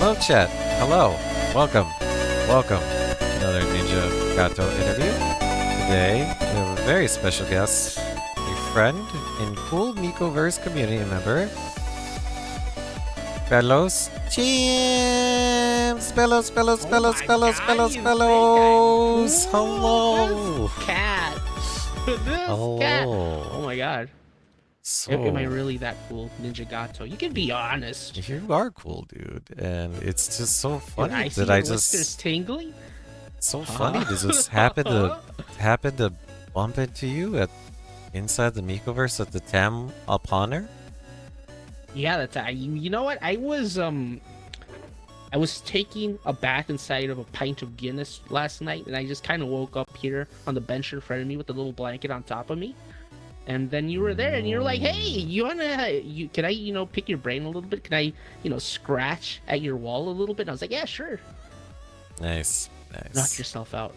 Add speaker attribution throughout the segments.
Speaker 1: Hello, chat. Hello. Welcome. Welcome to another Ninja Gato interview. Today, we have a very special guest, a friend and cool Mikoverse community member, Belos. James! Belos! Hello!
Speaker 2: This cat. This
Speaker 1: Hello.
Speaker 2: cat. Oh my god.
Speaker 1: So,
Speaker 2: Am I really that cool, Ninja Gato? You can be honest.
Speaker 1: you are cool, dude. And it's just so
Speaker 2: Dude,
Speaker 1: funny
Speaker 2: I see
Speaker 1: that I
Speaker 2: your whiskers
Speaker 1: just...
Speaker 2: tingling.
Speaker 1: So funny to just happen to bump into you at inside the Mikoverse at the Tam Alpaner.
Speaker 2: Yeah, that's you know what? I was taking a bath inside of a pint of Guinness last night, and I just kind of woke up here on the bench in front of me with a little blanket on top of me. And then you were there, and you're like, "Hey, can I, pick your brain a little bit? Can I, scratch at your wall a little bit?" And I was like, "Yeah, sure."
Speaker 1: Nice.
Speaker 2: Knock yourself out.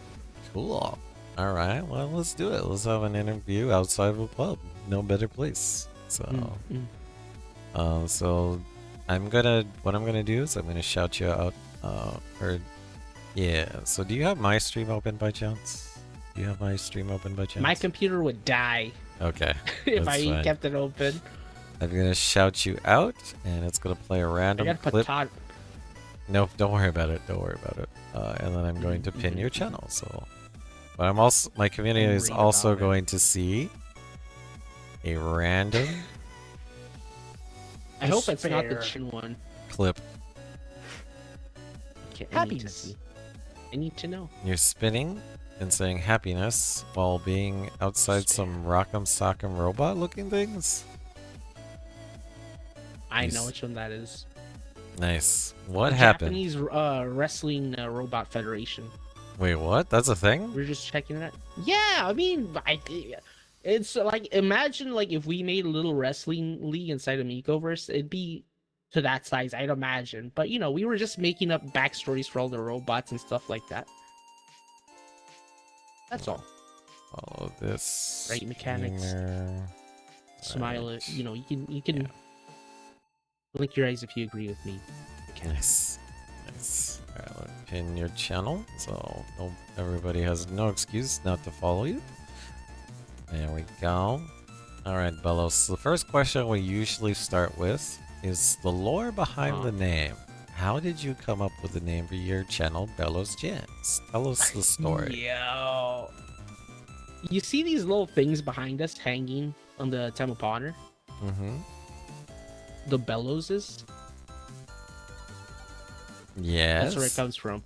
Speaker 1: Cool. All right. Well, let's do it. Let's have an interview outside of a pub. No better place. So, so what I'm gonna do is I'm gonna shout you out. Yeah. So, do you have my stream open by chance? Do you have my stream open by chance?
Speaker 2: My computer would die.
Speaker 1: Okay.
Speaker 2: If I kept it open.
Speaker 1: I'm gonna shout you out, and it's gonna play a random clip. No, don't worry about it. Don't worry about it. And then I'm going to pin your channel. So, but my community is also going to see a random.
Speaker 2: I hope it's not the chin one.
Speaker 1: Clip.
Speaker 2: Okay, I need to see. I need to know.
Speaker 1: You're spinning and saying happiness while being outside some rock'em sock'em robot looking things.
Speaker 2: I know which one that is.
Speaker 1: Nice. What happened?
Speaker 2: Japanese Wrestling Robot Federation.
Speaker 1: Wait, what? That's a thing?
Speaker 2: We're just checking that. Yeah, I mean, it's like, imagine like if we made a little wrestling league inside of Mikoverse, it'd be to that size, I'd imagine. But we were just making up backstories for all the robots and stuff like that. That's all.
Speaker 1: Follow this.
Speaker 2: Right, mechanics. Smile.
Speaker 1: Right.
Speaker 2: You can blink your eyes if you agree with me.
Speaker 1: Nice. Alright, let me pin your channel, so everybody has no excuse not to follow you. There we go. Alright, Belos. The first question we usually start with is the lore behind the name. How did you come up with the name for your channel, Belos Jams? Tell us the story.
Speaker 2: Yo. You see these little things behind us hanging on the Temple Ponder?
Speaker 1: Mm-hmm.
Speaker 2: The Beloses?
Speaker 1: Yes.
Speaker 2: That's where it comes from.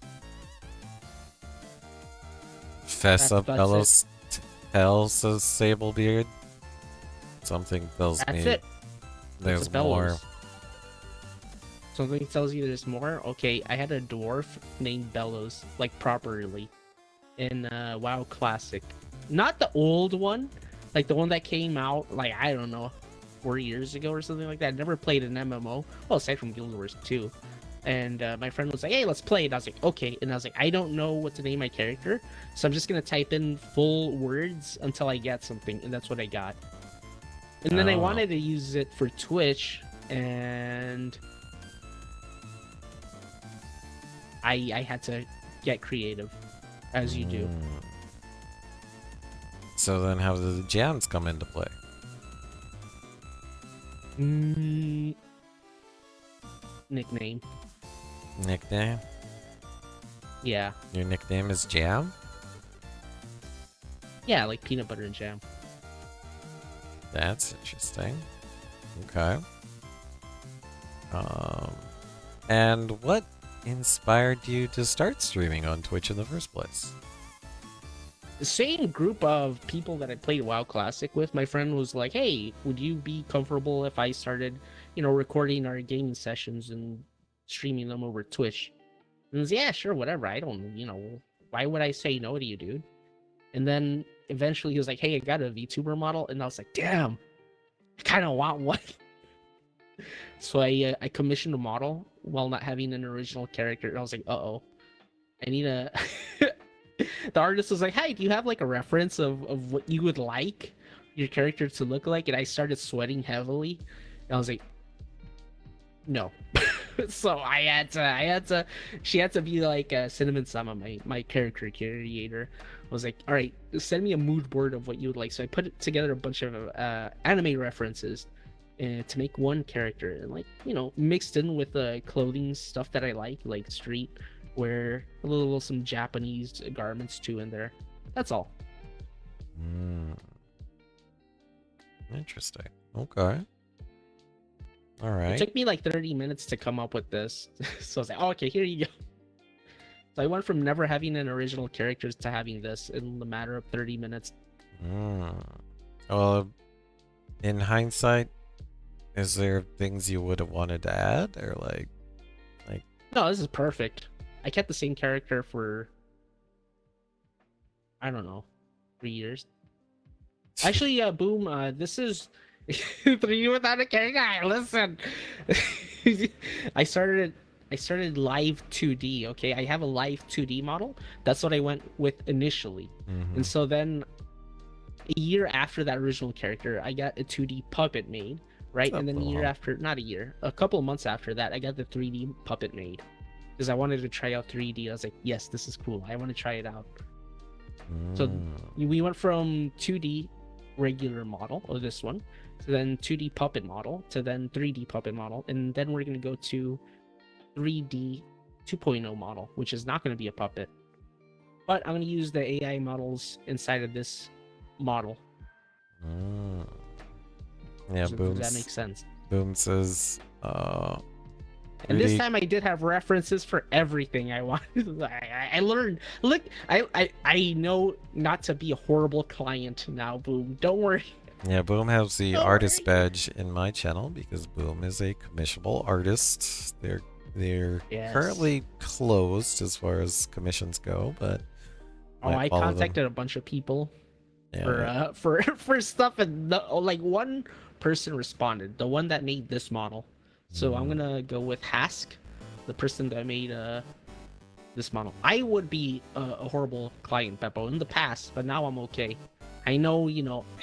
Speaker 1: Fess up, Belos tells says Sablebeard. Something tells me
Speaker 2: it.
Speaker 1: There's more.
Speaker 2: Something tells you there's more? Okay, I had a dwarf named Belos, like properly, in WoW Classic. Not the old one, like the one that came out, like, I don't know, 4 years ago or something like that. I never played an MMO, well, aside from Guild Wars 2. And my friend was like, "Hey, let's play it." And I was like, "Okay." And I was like, "I don't know what to name my character, so I'm just gonna type in full words until I get something," and that's what I got. And then I wanted to use it for Twitch, and I had to get creative, as you do.
Speaker 1: So then how do the jams come into play?
Speaker 2: Nickname.
Speaker 1: Nickname?
Speaker 2: Yeah.
Speaker 1: Your nickname is Jam?
Speaker 2: Yeah, like peanut butter and jam.
Speaker 1: That's interesting. Okay. And what inspired you to start streaming on Twitch in the first place?
Speaker 2: The same group of people that I played WoW Classic with, my friend was like, "Hey, would you be comfortable if I started, recording our gaming sessions and streaming them over Twitch?" And I was, "Yeah, sure, whatever. I don't, why would I say no to you, dude?" And then eventually he was like, "Hey, I got a VTuber model," and I was like, "Damn, I kind of want one." So I commissioned a model while not having an original character. And I was like, "Uh-oh, I need a." The artist was like, "Hey, do you have like a reference of what you would like your character to look like?" And I started sweating heavily. And I was like, "No." So she had to be like Cinnamon Sama, my character creator. Was like, all right, send me a mood board of what you would like. So I put together a bunch of anime references to make one character, and like, mixed in with clothing stuff that I like street wear, a little some Japanese garments too in there. That's all.
Speaker 1: Mm, interesting. Okay. All
Speaker 2: It
Speaker 1: right.
Speaker 2: took me like 30 minutes to come up with this. So I was like, oh, okay, here you go. So I went from never having an original characters to having this in the matter of 30 minutes.
Speaker 1: Mm. Well, in hindsight, is there things you would have wanted to add, or like?
Speaker 2: No, this is perfect. I kept the same character for, I don't know, 3 years. Actually, Boom, this is 3 without a character. Listen, I started I started live 2D. Okay, I have a live 2D model. That's what I went with initially, and so then a year after that original character, I got a 2D puppet made. Right,
Speaker 1: What's
Speaker 2: and
Speaker 1: up,
Speaker 2: then a year
Speaker 1: Wilhelm?
Speaker 2: after, not a year, a couple of months after that, I got the 3D puppet made because I wanted to try out 3D. I was like, yes, this is cool. I want to try it out. So
Speaker 1: Mm.
Speaker 2: we went from 2D regular model of this one to then 2D puppet model to then 3D puppet model, and then we're going to go to 3D 2.0 model, which is not going to be a puppet, but I'm going to use the AI models inside of this model.
Speaker 1: Mm. Yeah,
Speaker 2: So does that make sense?
Speaker 1: Boom says,
Speaker 2: And this
Speaker 1: 3D.
Speaker 2: time I did have references for everything I wanted. I learned. Look, I know not to be a horrible client now. Boom. Don't worry.
Speaker 1: Yeah, Boom has the
Speaker 2: Don't
Speaker 1: artist
Speaker 2: worry.
Speaker 1: badge in my channel because Boom is a commissionable artist. They're
Speaker 2: Yes.
Speaker 1: currently closed as far as commissions go, but
Speaker 2: Oh,
Speaker 1: might
Speaker 2: I
Speaker 1: follow them.
Speaker 2: contacted a bunch of people for
Speaker 1: Yeah.
Speaker 2: for stuff, and like one person responded, the one that made this model. So I'm
Speaker 1: Mm.
Speaker 2: gonna go with Hask, the person that made this model. I would be a horrible client, Beppo, in the past, but now I'm okay. I know,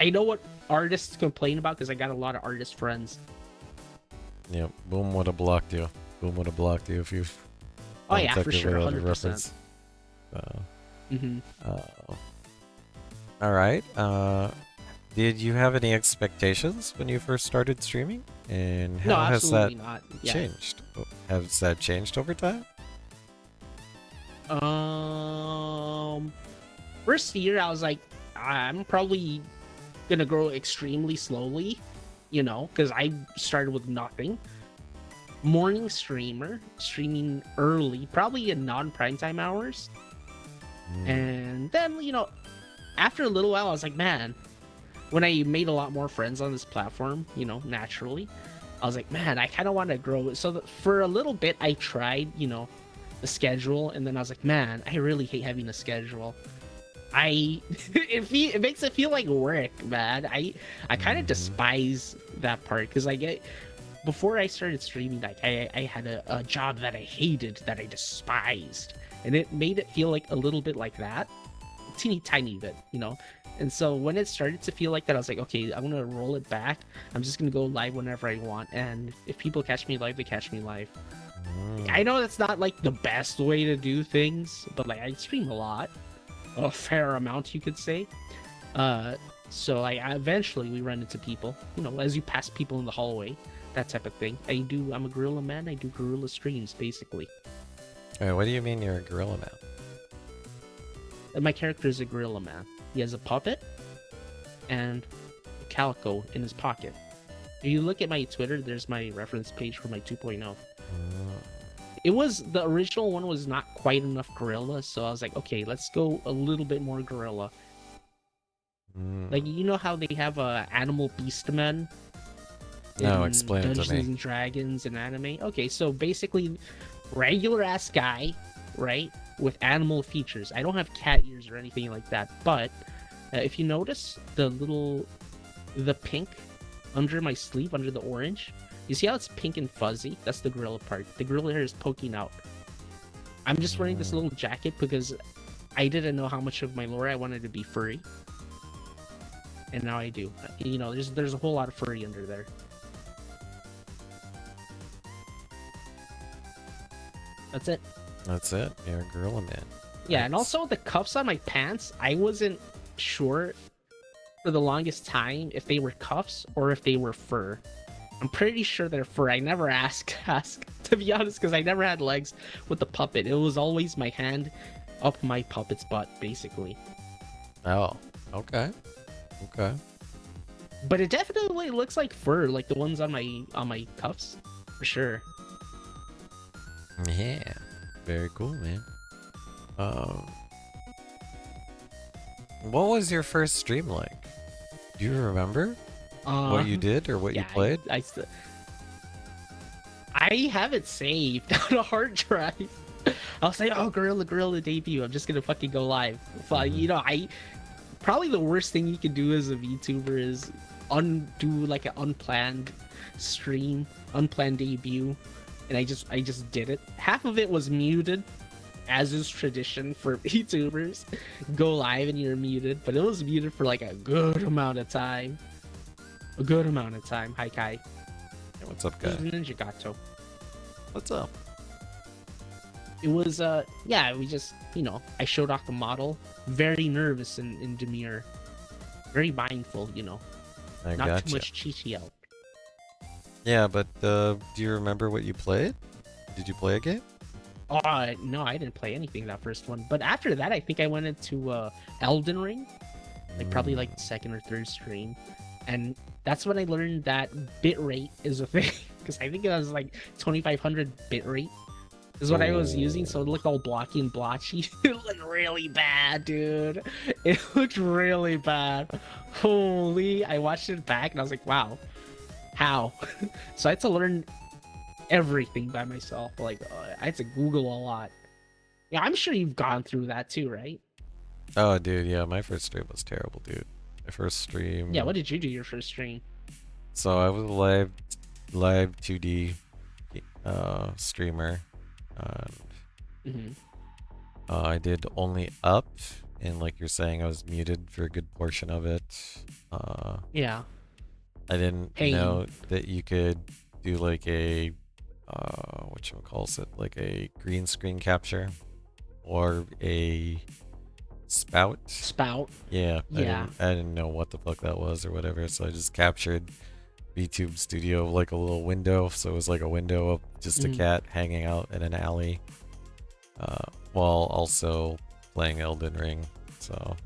Speaker 2: I know what artists complain about because I got a lot of artist friends.
Speaker 1: Yeah, Boom would have blocked you. Boom would have blocked you if you've
Speaker 2: Oh yeah, for
Speaker 1: contacted
Speaker 2: sure,
Speaker 1: without a
Speaker 2: 100%.
Speaker 1: reference. Uh,
Speaker 2: Hmm.
Speaker 1: all right. Did you have any expectations when you first started streaming? And
Speaker 2: No,
Speaker 1: how has that
Speaker 2: absolutely not. Yeah.
Speaker 1: changed? Has that changed over time?
Speaker 2: Um, First year I was like, I'm probably gonna grow extremely slowly, because I started with nothing. Morning streamer, streaming early, probably in non-prime time hours.
Speaker 1: Mm.
Speaker 2: And then, after a little while, I was like, man, when I made a lot more friends on this platform, naturally, I was like, man, I kind of want to grow. So for a little bit, I tried, the schedule, and then I was like, man, I really hate having a schedule. It makes it feel like work, man. I kind of
Speaker 1: Mhm.
Speaker 2: despise that part because before I started streaming, like I had a job that I hated, that I despised, and it made it feel like a little bit like that, teeny tiny bit. And so when it started to feel like that, I was like, okay, I'm gonna roll it back. I'm just gonna go live whenever I want, and if people catch me live, they catch me live. I
Speaker 1: Mm.
Speaker 2: know that's not like the best way to do things, but like I stream a lot, a fair amount, you could say. Uh, so eventually we run into people, as you pass people in the hallway, that type of thing. I'm a gorilla man. I do gorilla streams basically.
Speaker 1: Wait, what do you mean you're a gorilla man?
Speaker 2: And my character is a gorilla man. He has a puppet and a calico in his pocket. If you look at my Twitter, there's my reference page for my 2.0.
Speaker 1: Mm.
Speaker 2: The original one was not quite enough gorilla, so I was like, okay, let's go a little bit more gorilla.
Speaker 1: Mm.
Speaker 2: Like, you know how they have animal beastmen
Speaker 1: No,
Speaker 2: in
Speaker 1: explain it to
Speaker 2: Dungeons
Speaker 1: me.
Speaker 2: and Dragons and anime? Okay, so basically, regular ass guy, right, with animal features. I don't have cat ears or anything like that, but if you notice the pink under my sleeve, under the orange, you see how it's pink and fuzzy? That's the gorilla part. The gorilla hair is poking out. I'm just wearing this
Speaker 1: Mm.
Speaker 2: little jacket because I didn't know how much of my lore I wanted to be furry, and now I do. There's a whole lot of furry under there. That's it.
Speaker 1: That's it. You're a gorilla man.
Speaker 2: Yeah, and
Speaker 1: Nice.
Speaker 2: also the cuffs on my pants, I wasn't sure for the longest time if they were cuffs or if they were fur. I'm pretty sure they're fur. I never ask to be honest, because I never had legs with the puppet. It was always my hand up my puppet's butt, basically.
Speaker 1: Oh, okay. Okay.
Speaker 2: But it definitely looks like fur, like the ones on my cuffs, for sure.
Speaker 1: Yeah. Very cool, man. Um, what was your first stream like? Do you remember what you did or what you
Speaker 2: Yeah,
Speaker 1: played?
Speaker 2: I have it saved on a hard drive. I'll say, oh, Gorilla debut. I'm just gonna fucking go live. But
Speaker 1: Mhm.
Speaker 2: you know, I probably the worst thing you can do as a VTuber is undo like an unplanned stream, unplanned debut, and I just did it. Half of it was muted, as is tradition for VTubers. Go live and you're muted, but it was muted for like a good amount of time. A good amount of time. Hi Kai.
Speaker 1: Hey, what's up,
Speaker 2: This
Speaker 1: guy?
Speaker 2: is Ninja Gato.
Speaker 1: What's up?
Speaker 2: It was yeah, we just, you know, I showed off the model, very nervous and demure, very mindful, you know,
Speaker 1: I
Speaker 2: not
Speaker 1: gotcha.
Speaker 2: too much chi out.
Speaker 1: Yeah, but do you remember what you played? Did you play a game?
Speaker 2: Oh no, I didn't play anything that first one, but after that I think I went into Elden Ring, like probably like the second or third stream, and that's when I learned that bitrate is a thing, because I think it was like 2500 bitrate is what I was using, so it looked all blocky and blotchy. It looked really bad, dude. It looked really bad. Holy, I watched it back and I was like, wow, how? So I had to learn everything by myself. Like, I had to Google a lot. Yeah, I'm sure you've gone through that too, right?
Speaker 1: Oh, dude, yeah, my first stream was terrible, dude. My first stream.
Speaker 2: Yeah, what did you do your first stream?
Speaker 1: So I was a live 2D streamer.
Speaker 2: Hmm.
Speaker 1: I did only up, and like you're saying, I was muted for a good portion of it.
Speaker 2: Yeah.
Speaker 1: I didn't
Speaker 2: Pain.
Speaker 1: know that you could do like a whatchamacalls it, like a green screen capture or a spout.
Speaker 2: Spout.
Speaker 1: Yeah,
Speaker 2: Yeah.
Speaker 1: I didn't know what the fuck that was or whatever, so I just captured VTube Studio like a little window, so it was like a window of just a
Speaker 2: Mhm.
Speaker 1: cat hanging out in an alley, while also playing Elden Ring. So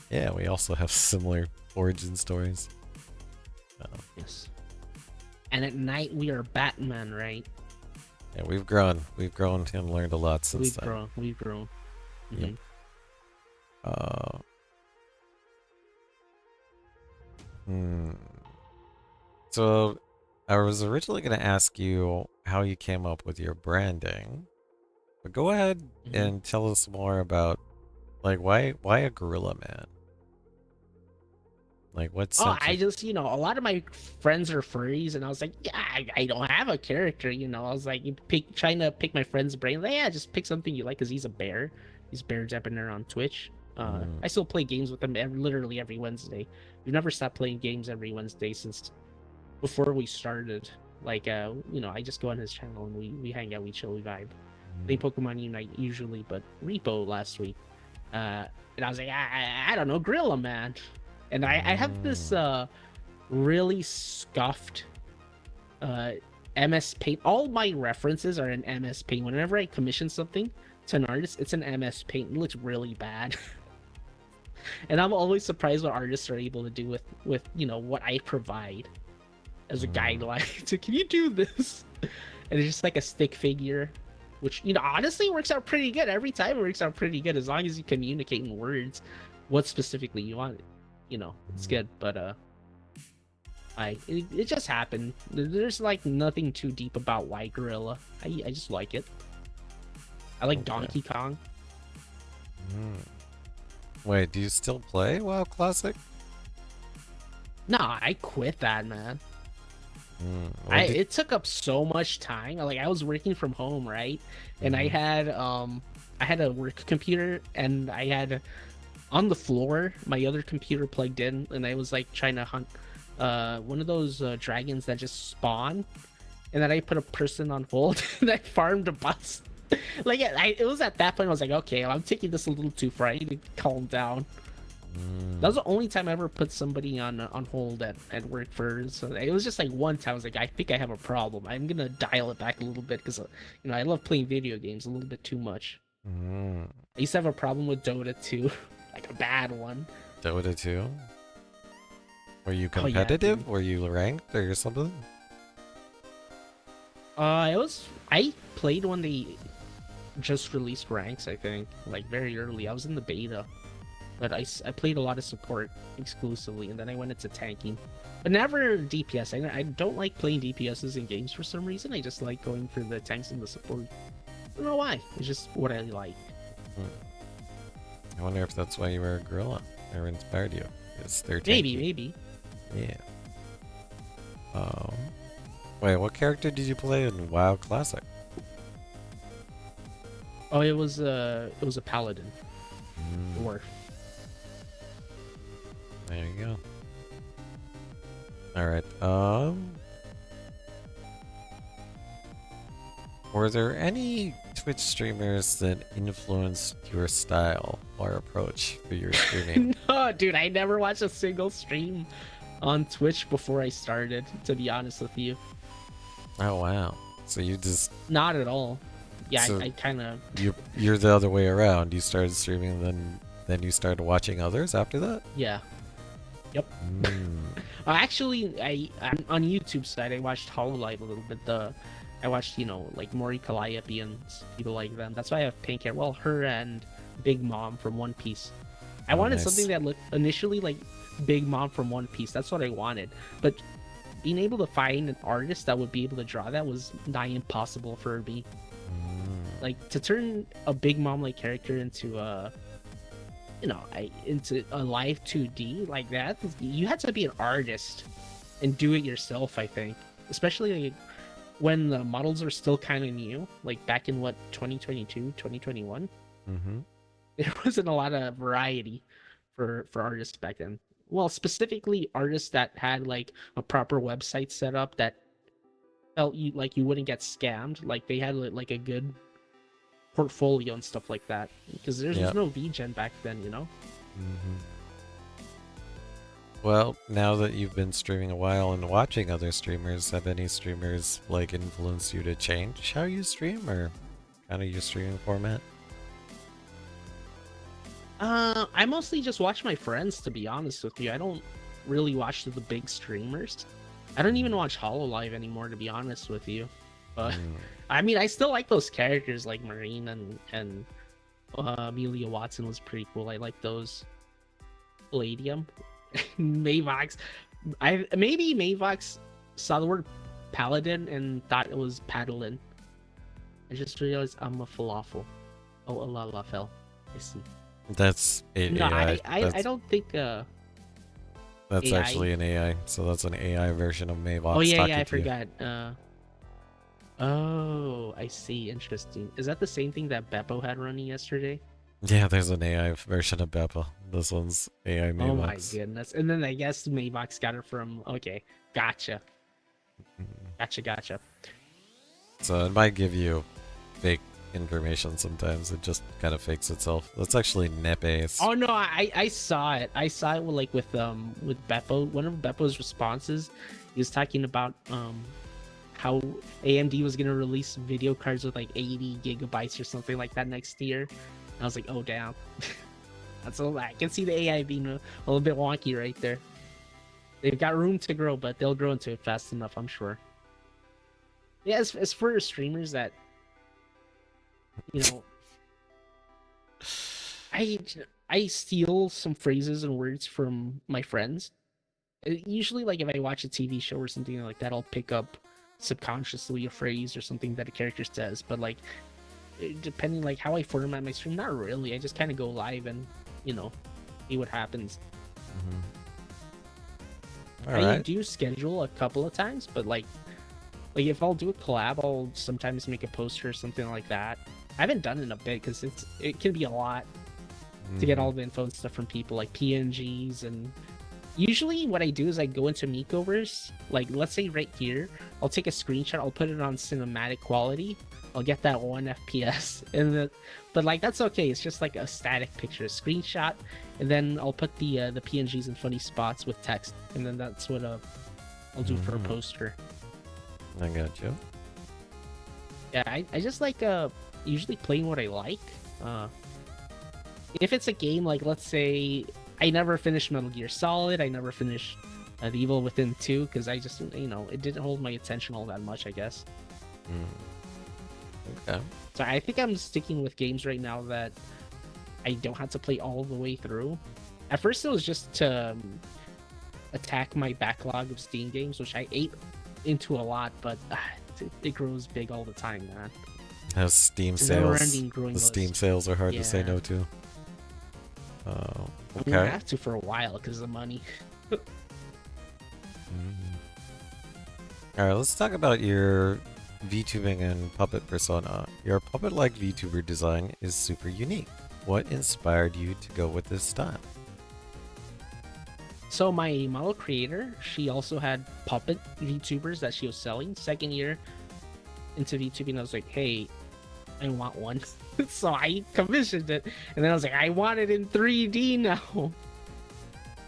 Speaker 1: yeah, we also have similar origin stories.
Speaker 2: Yes. And at night we are Batman, right?
Speaker 1: Yeah, we've grown and learned a lot since
Speaker 2: We've
Speaker 1: then.
Speaker 2: grown. We've grown.
Speaker 1: Yep.
Speaker 2: Mhm.
Speaker 1: Uh, hmm. So I was originally going to ask you how you came up with your branding, but go ahead
Speaker 2: Mhm.
Speaker 1: and tell us more about like why a gorilla man? Like what
Speaker 2: Oh,
Speaker 1: sent
Speaker 2: I
Speaker 1: you?
Speaker 2: just, you know, a lot of my friends are furries, and I was like, yeah, I don't have a character, you know. I was like, trying to pick my friend's brain. Like, yeah, just pick something you like, because he's a bear. He's Bear Debonair on Twitch. I still play games with him literally every Wednesday. We've never stopped playing games every Wednesday since before we started. Like, you know, I just go on his channel and we hang out, we chill, we vibe. Play Pokemon Unite usually, but Repo last week. And I was like, I don't know, Gorilla Man. And I have this really scuffed MS Paint. All my references are in MS Paint. Whenever I commission something to an artist, it's an MS Paint. It looks really bad. And I'm always surprised what artists are able to do with you know what I provide as a guideline. So can you do this? And it's just like a stick figure, which, you know, honestly works out pretty good. Every time it works out pretty good as long as you communicate in words what specifically you want. You know, it's good. But it just happened. There's like nothing too deep about White Gorilla. I just like it. I like
Speaker 1: Okay.
Speaker 2: Donkey Kong.
Speaker 1: Wait, do you still play WoW Classic?
Speaker 2: Nah, I quit that, man.
Speaker 1: When did-
Speaker 2: It took up so much time. Like, I was working from home, right? And I had a work computer, and I had on the floor my other computer plugged in, and I was like trying to hunt one of those dragons that just spawn, and then I put a person on hold and I farmed a bus. Like it was at that point I was like, okay, I'm taking this a little too far. I need to calm down. That was the only time I ever put somebody on hold at work for. So it was just like one time I was like, I think I have a problem. I'm gonna dial it back a little bit because I love playing video games a little bit too much.
Speaker 1: Mm.
Speaker 2: I used to have a problem with Dota 2, like a bad one.
Speaker 1: Dota 2? Were you
Speaker 2: Oh yeah,
Speaker 1: competitive?
Speaker 2: dude.
Speaker 1: Were you ranked or something?
Speaker 2: I played when they just released ranks. I think like very early. I was in the beta. But I played a lot of support exclusively, and then I went into tanking. But never DPS. I don't like playing DPSs in games for some reason. I just like going for the tanks and the support. I don't know why. It's just what I like.
Speaker 1: I wonder if that's why you were a gorilla or inspired you. It's their
Speaker 2: Maybe,
Speaker 1: tanky.
Speaker 2: maybe.
Speaker 1: Yeah. Wait, what character did you play in WoW Classic?
Speaker 2: Oh, it was a paladin. Dwarf.
Speaker 1: There you go. Alright, were there any Twitch streamers that influenced your style or approach for your streaming?
Speaker 2: No, dude, I never watched a single stream on Twitch before I started, to be honest with you.
Speaker 1: Oh wow. So you just
Speaker 2: Not at all. Yeah,
Speaker 1: So
Speaker 2: I kind of...
Speaker 1: you're the other way around. You started streaming then you started watching others after that?
Speaker 2: Yeah. Yep. Actually, I'm on YouTube side. I watched Hololive a little bit. I watched like Mori Calliope and people like them. That's why I have pink hair. Well, her and Big Mom from One Piece. I wanted
Speaker 1: nice.
Speaker 2: something that looked initially like Big Mom from One Piece. That's what I wanted. But being able to find an artist that would be able to draw that was nigh impossible for me. Like to turn a Big Mom like character into into a live 2D like that, you had to be an artist and do it yourself, I think. Especially like, when the models are still kind of new, like back in 2022, 2021. There wasn't a lot of variety for artists back then. Well, specifically artists that had like a proper website set up that felt like you wouldn't get scammed, like they had like a good portfolio and stuff like that, because there's no VGen back then.
Speaker 1: Well, now that you've been streaming a while and watching other streamers, have any streamers like influenced you to change how you stream or kind of your streaming format?
Speaker 2: I mostly just watch my friends, to be honest with you. I don't really watch the big streamers. I don't even watch Hololive anymore, to be honest with you. But I mean, I still like those characters like Marine and Amelia Watson was pretty cool. I like those. Palladium, Mavox. Maybe Mavox saw the word paladin and thought it was paddling. I just realized I'm a falafel. Oh, a la fell. I see.
Speaker 1: That's
Speaker 2: No,
Speaker 1: AI.
Speaker 2: I don't think.
Speaker 1: That's
Speaker 2: AI.
Speaker 1: actually an AI. So that's an AI version of Mavox.
Speaker 2: Oh yeah,
Speaker 1: talking
Speaker 2: I
Speaker 1: to you.
Speaker 2: forgot. Oh, I see. Interesting. Is that the same thing that Beppo had running yesterday?
Speaker 1: Yeah, there's an AI version of Beppa. This one's AI Mavox.
Speaker 2: Oh my goodness. And then I guess Mavox got it from... Okay, gotcha. Gotcha.
Speaker 1: So it might give you fake information sometimes. It just kind of fakes itself. That's actually Nepe's.
Speaker 2: Oh no, I saw it. I saw it with Beppo. One of Beppo's responses, he was talking about how AMD was gonna release video cards with like 80 gigabytes or something like that next year. And I was like, oh damn. That's all. I can see the AI being a little bit wonky right there. They've got room to grow, but they'll grow into it fast enough, I'm sure. Yeah, as for streamers that, I steal some phrases and words from my friends. Usually, like if I watch a TV show or something like that, I'll pick up subconsciously a phrase or something that a character says. But like, depending like how I format my stream, not really. I just kind of go live and see what happens. I do schedule a couple of times, but like if I'll do a collab, I'll sometimes make a poster or something like that. I haven't done it in a bit because it can be a lot to get all the info and stuff from people, like PNGs and Usually what I do is I go into makeovers, like let's say right here, I'll take a screenshot, I'll put it on cinematic quality, I'll get that 1 FPS, but like that's okay. It's just like a static picture, a screenshot, and then I'll put the PNGs in funny spots with text, and then that's what I'll do for a poster.
Speaker 1: I got you.
Speaker 2: Yeah, I just like usually playing what I like. If it's a game like, let's say I never finished Metal Gear Solid, I never finished The Evil Within 2 because I just, it didn't hold my attention all that much, I guess.
Speaker 1: Okay.
Speaker 2: So I think I'm sticking with games right now that I don't have to play all the way through. At first it was just to attack my backlog of Steam games, which I ate into a lot, but it grows big all the time, man.
Speaker 1: Has Steam
Speaker 2: It's a
Speaker 1: sales.
Speaker 2: never-ending growing
Speaker 1: The
Speaker 2: list.
Speaker 1: Steam sales are hard to say
Speaker 2: Yeah.
Speaker 1: no to.
Speaker 2: I mean, I have to for a while because of money.
Speaker 1: Alright, let's talk about your VTubing and puppet persona. Your puppet-like VTuber design is super unique. What inspired you to go with this style?
Speaker 2: So my model creator, she also had puppet VTubers that she was selling. Second year into VTubing, I was like, hey, I want one. So I commissioned it, and then I was like, I want it in 3D now.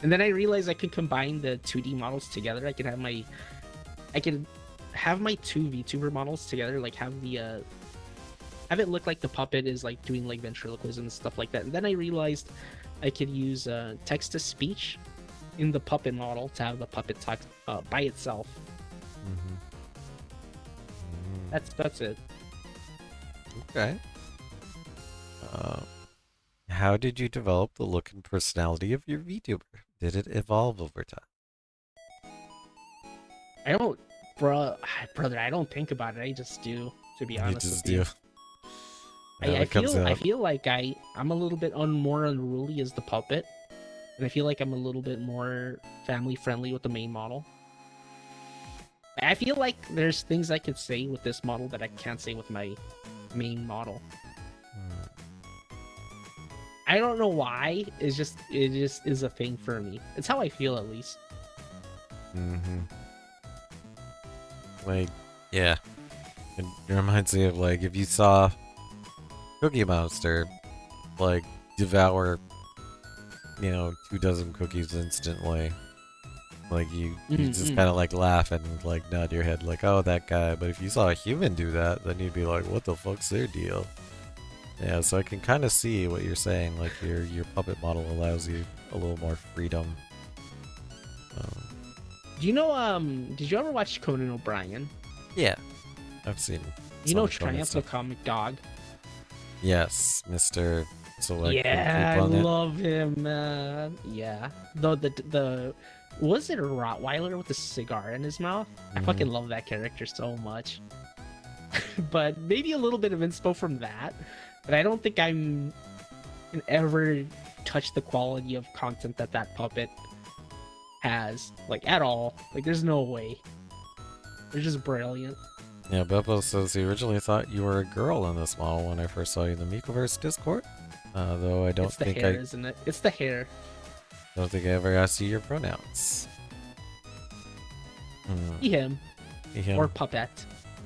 Speaker 2: And then I realized I could combine the 2D models together. I could have my two VTuber models together, like have it look like the puppet is like doing like ventriloquism and stuff like that. And then I realized I could use text to speech in the puppet model to have the puppet talk by itself. That's it.
Speaker 1: Okay. How did you develop the look and personality of your VTuber? Did it evolve over time?
Speaker 2: I don't, brother. I don't think about it. I just do. To be honest,
Speaker 1: You just
Speaker 2: with you.
Speaker 1: do. Yeah,
Speaker 2: I feel like I'm a little bit more unruly as the puppet, and I feel like I'm a little bit more family friendly with the main model. I feel like there's things I could say with this model that I can't say with my main model. I don't know why. It just is a thing for me. It's how I feel, at least.
Speaker 1: Like, yeah. It reminds me of, like, if you saw Cookie Monster, like, devour, 24 cookies instantly. Like, you just kind of, like, laugh and, like, nod your head, like, oh, that guy. But if you saw a human do that, then you'd be like, what the fuck's their deal? Yeah, so I can kind of see what you're saying. Like, your puppet model allows you a little more freedom.
Speaker 2: Do you know, did you ever watch Conan O'Brien?
Speaker 1: Yeah, I've seen.
Speaker 2: You know
Speaker 1: some Conan
Speaker 2: Triumph the
Speaker 1: stuff.
Speaker 2: Comic Dog?
Speaker 1: Yes, Mr. Select.
Speaker 2: Yeah, I love him, man. Yeah. The was it a Rottweiler with a cigar in his mouth? I fucking love that character so much. But maybe a little bit of inspo from that. But I don't think I'm can ever touch the quality of content that puppet has, like, at all. Like, there's no way. They're just brilliant.
Speaker 1: Yeah, Beppo says he originally thought you were a girl in this model when I first saw you in the Mikoverse Discord. Though I don't
Speaker 2: It's the
Speaker 1: think
Speaker 2: hair, isn't it? It's the hair.
Speaker 1: don't think I ever asked you your pronouns.
Speaker 2: He, him.
Speaker 1: Him
Speaker 2: Or puppet.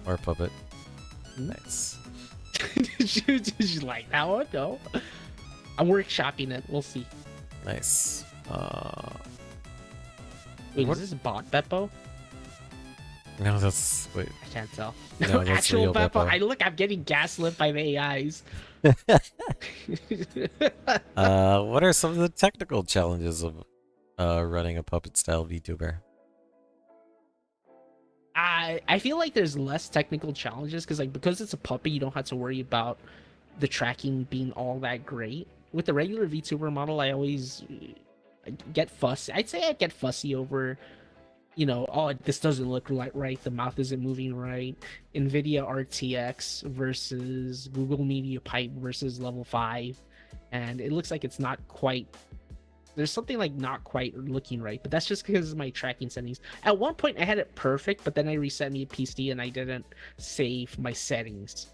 Speaker 1: or puppet. Nice.
Speaker 2: did you like that one? No. I'm workshopping it. We'll see.
Speaker 1: Nice.
Speaker 2: Wait,
Speaker 1: what-
Speaker 2: is this bot Beppo?
Speaker 1: No, that's wait.
Speaker 2: I can't tell.
Speaker 1: No, that's
Speaker 2: Actual
Speaker 1: real
Speaker 2: Beppo.
Speaker 1: Beppo.
Speaker 2: I'm getting gaslit by the AIs.
Speaker 1: What are some of the technical challenges of running a puppet style VTuber?
Speaker 2: I feel like there's less technical challenges because it's a puppet, you don't have to worry about the tracking being all that great. With the regular VTuber model, I always get fussy. I'd say I get fussy over, oh, this doesn't look right, the mouth isn't moving right. NVIDIA RTX versus Google Media Pipe versus Level 5, and it looks like it's not quite. There's something like not quite looking right, but that's just because of my tracking settings. At one point I had it perfect, but then I reset my PC and I didn't save my settings.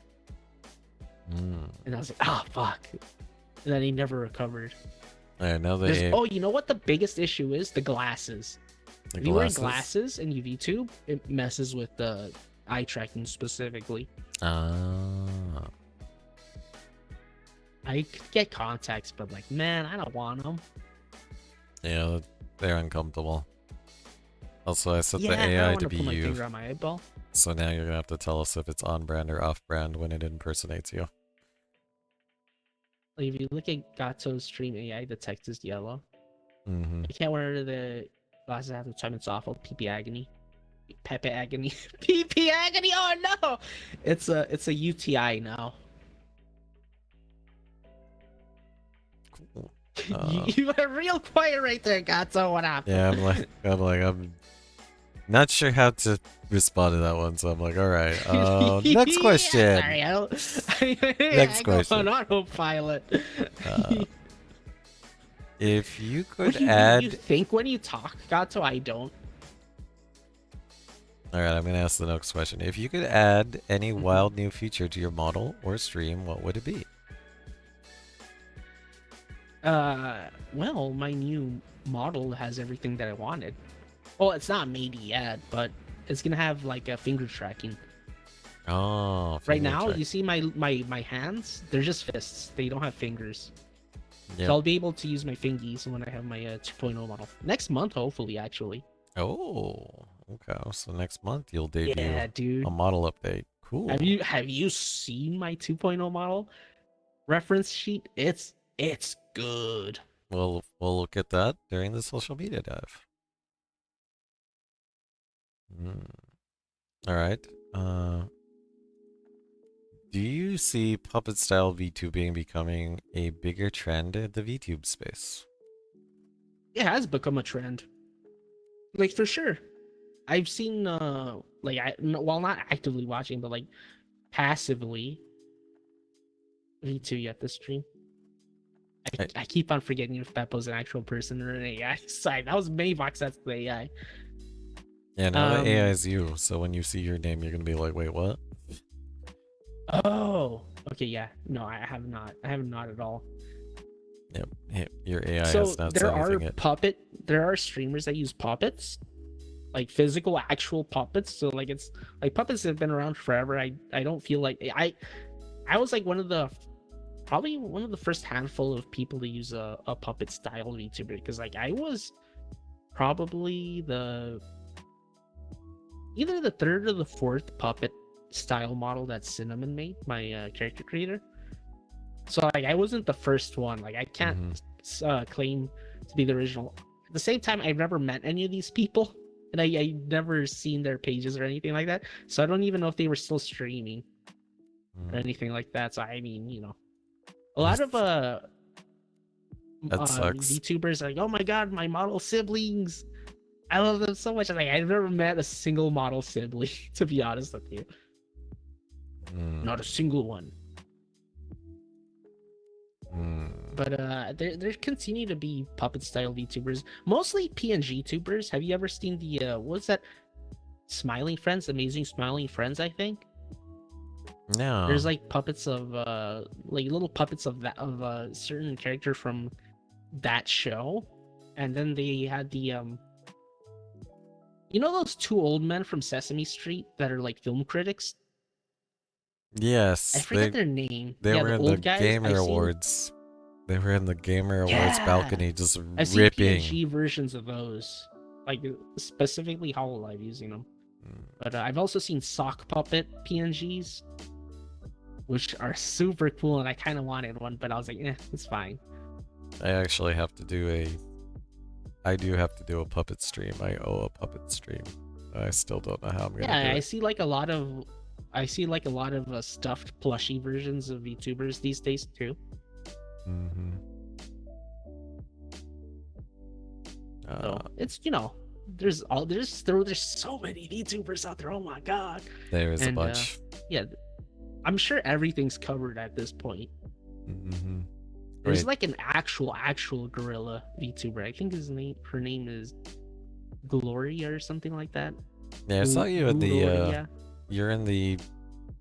Speaker 2: And I was like, oh fuck. And then he never recovered.
Speaker 1: Alright, now
Speaker 2: There's
Speaker 1: the
Speaker 2: oh, you know what the biggest issue is? The glasses. If you wear
Speaker 1: glasses.
Speaker 2: glasses and you VTube, it messes with the eye tracking specifically.
Speaker 1: Ah.
Speaker 2: I could get contacts, but like, man, I don't want them.
Speaker 1: Yeah, they're uncomfortable. Also, I set the
Speaker 2: Yeah, I don't
Speaker 1: AI
Speaker 2: want
Speaker 1: to
Speaker 2: to
Speaker 1: be
Speaker 2: put my
Speaker 1: you,
Speaker 2: finger on my eyeball.
Speaker 1: so now you're gonna have to tell us if it's on brand or off brand when it impersonates you.
Speaker 2: Like, if you look at Gato's stream AI, the text is yellow.
Speaker 1: Mm-hmm.
Speaker 2: I can't wear the glasses half the time. It's awful. PP agony. Pepe agony. PP agony. Oh no! It's a UTI now.
Speaker 1: Cool.
Speaker 2: You were real quiet right there, Gato. What happened?
Speaker 1: Yeah, I'm not sure how to respond to that one, so I'm like, all right. Next question.
Speaker 2: Sorry, I don't.
Speaker 1: Next
Speaker 2: I go
Speaker 1: question.
Speaker 2: on autopilot.
Speaker 1: If you
Speaker 2: What
Speaker 1: could
Speaker 2: do you,
Speaker 1: add,
Speaker 2: you think when you talk, Gato? I don't.
Speaker 1: all right, I'm gonna ask the next question. If you could add any wild new feature to your model or stream, what would it be?
Speaker 2: Well, my new model has everything that I wanted. Well, it's not made yet, but it's gonna have like a finger tracking.
Speaker 1: Oh,
Speaker 2: Right
Speaker 1: finger
Speaker 2: now,
Speaker 1: track.
Speaker 2: you see my hands? They're just fists. They don't have fingers.
Speaker 1: Yep.
Speaker 2: So I'll be able to use my fingies when I have my 2.0 model. Next month, hopefully, actually.
Speaker 1: Oh, okay. So next month you'll debut
Speaker 2: Yeah, dude.
Speaker 1: a model update. Cool.
Speaker 2: Have you seen my 2.0 model reference sheet? It's good.
Speaker 1: We'll look at that during the social media dive. All right. Do you see puppet style VTubing becoming a bigger trend in the VTube space?
Speaker 2: It has become a trend. Like for sure. I've seen like while not actively watching, but like passively V2 yet this stream. I keep on forgetting if that was an actual person or an AI. Sorry, that was Mayvox, that's the AI.
Speaker 1: Yeah, now the AI is you, so when you see your name, you're gonna be like, wait, what?
Speaker 2: Oh, okay, yeah. No, I have not. I have not at all.
Speaker 1: Yep, your AI
Speaker 2: So
Speaker 1: has not
Speaker 2: there
Speaker 1: said
Speaker 2: are
Speaker 1: anything yet.
Speaker 2: there are streamers that use puppets, like physical, actual puppets. So like it's like puppets have been around forever. I don't feel like I was like probably one of the first handful of people to use a puppet style VTuber because like I was probably either the third or the fourth puppet style model that Cinnamon made, my character creator. So like I wasn't the first one. Like I can't claim to be the original. At the same time, I've never met any of these people, and I never seen their pages or anything like that. So I don't even know if they were still streaming or anything like that. So I mean, you know, a lot of
Speaker 1: That sucks.
Speaker 2: VTubers are like, oh my god, my model siblings. I love them so much. Like I've never met a single model sibling, to be honest with you. Not a single one. But there continue to be puppet style VTubers, mostly PNG tubers. Have you ever seen the what's that? Smiling Friends, Amazing Smiling Friends, I think.
Speaker 1: No.
Speaker 2: There's like puppets of like little puppets of that of a certain character from that show, and then they had the you know those two old men from Sesame Street that are like film critics?
Speaker 1: Yes,
Speaker 2: I forget their name.
Speaker 1: They
Speaker 2: Yeah,
Speaker 1: were
Speaker 2: the
Speaker 1: in the
Speaker 2: old guys.
Speaker 1: Gamer Awards. They were in the Gamer Awards
Speaker 2: Yeah.
Speaker 1: balcony just
Speaker 2: I've seen
Speaker 1: ripping.
Speaker 2: PNG versions of those, like specifically Hololive using them. But I've also seen sock puppet PNGs, which are super cool, and I kind of wanted one, but I was like, it's fine.
Speaker 1: I actually have to do I do have to do a puppet stream. I owe a puppet stream. I still don't know how I'm gonna do it.
Speaker 2: I see like a lot of stuffed plushy versions of VTubers these days too. So it's there's so many VTubers out there. Oh my god,
Speaker 1: there is a bunch.
Speaker 2: Yeah, I'm sure everything's covered at this point. There's like an actual gorilla VTuber. I think her name is Gloria or something like that.
Speaker 1: Yeah, I saw you in the you're in the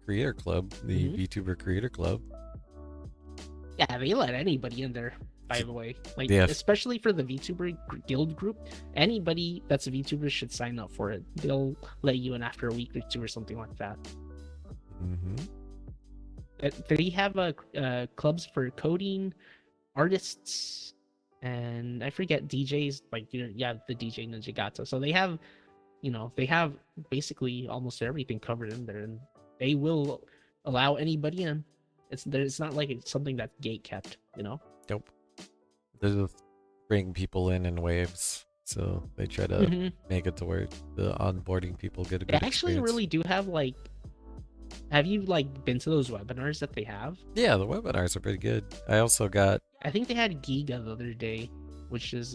Speaker 1: creator club, the VTuber creator club.
Speaker 2: Yeah, they let anybody in there, by the way. Like,
Speaker 1: Yeah.
Speaker 2: especially for the VTuber guild group, anybody that's a VTuber should sign up for it. They'll let you in after a week or two or something like that.
Speaker 1: Mm-hmm.
Speaker 2: They have clubs for coding, artists, and I forget DJs. Like, yeah, the DJ Ninjagato. So they have basically almost everything covered in there, and they will allow anybody in. It's not like it's something that's gate kept.
Speaker 1: Nope. They just bring people in waves, so they try to
Speaker 2: Hmm.
Speaker 1: make it to where the onboarding people get a
Speaker 2: They
Speaker 1: good
Speaker 2: actually
Speaker 1: experience.
Speaker 2: really do have like. Have you been to those webinars that they have?
Speaker 1: Yeah, the webinars are pretty good. I also got
Speaker 2: I think they had Giga the other day, which is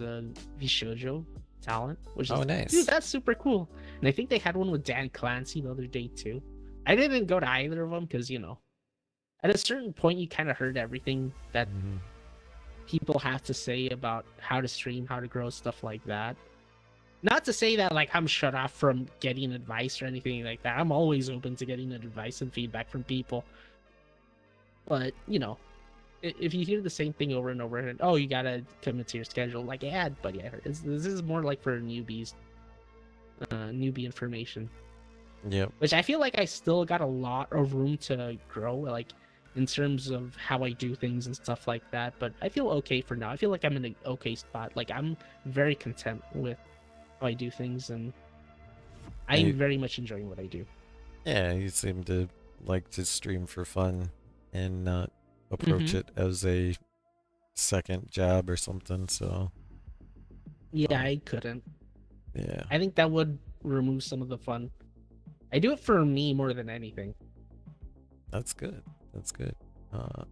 Speaker 2: Vishojo talent, which
Speaker 1: oh
Speaker 2: is dude,
Speaker 1: nice.
Speaker 2: that's super cool. And I think they had one with Dan Clancy the other day too. I didn't go to either of them because at a certain point you kind of heard everything that
Speaker 1: Mm-hmm.
Speaker 2: people have to say about how to stream, how to grow, stuff like that. Not to say that like I'm shut off from getting advice or anything like that. I'm always open to getting advice and feedback from people. But if you hear the same thing over and over and oh, you gotta commit to your schedule, like yeah, buddy, I heard this is more like for newbies, newbie information.
Speaker 1: Yep.
Speaker 2: Which I feel like I still got a lot of room to grow, like in terms of how I do things and stuff like that. But I feel okay for now. I feel like I'm in an okay spot. Like I'm very content with how I do things, and I'm
Speaker 1: You,
Speaker 2: very much enjoying what I do.
Speaker 1: yeah, you seem to like to stream for fun and not approach
Speaker 2: Mm-hmm.
Speaker 1: it as a second job or something. So,
Speaker 2: Yeah,
Speaker 1: um,
Speaker 2: I couldn't.
Speaker 1: yeah,
Speaker 2: I think that would remove some of the fun. I do it for me more than anything.
Speaker 1: that's good. That's good. Uh,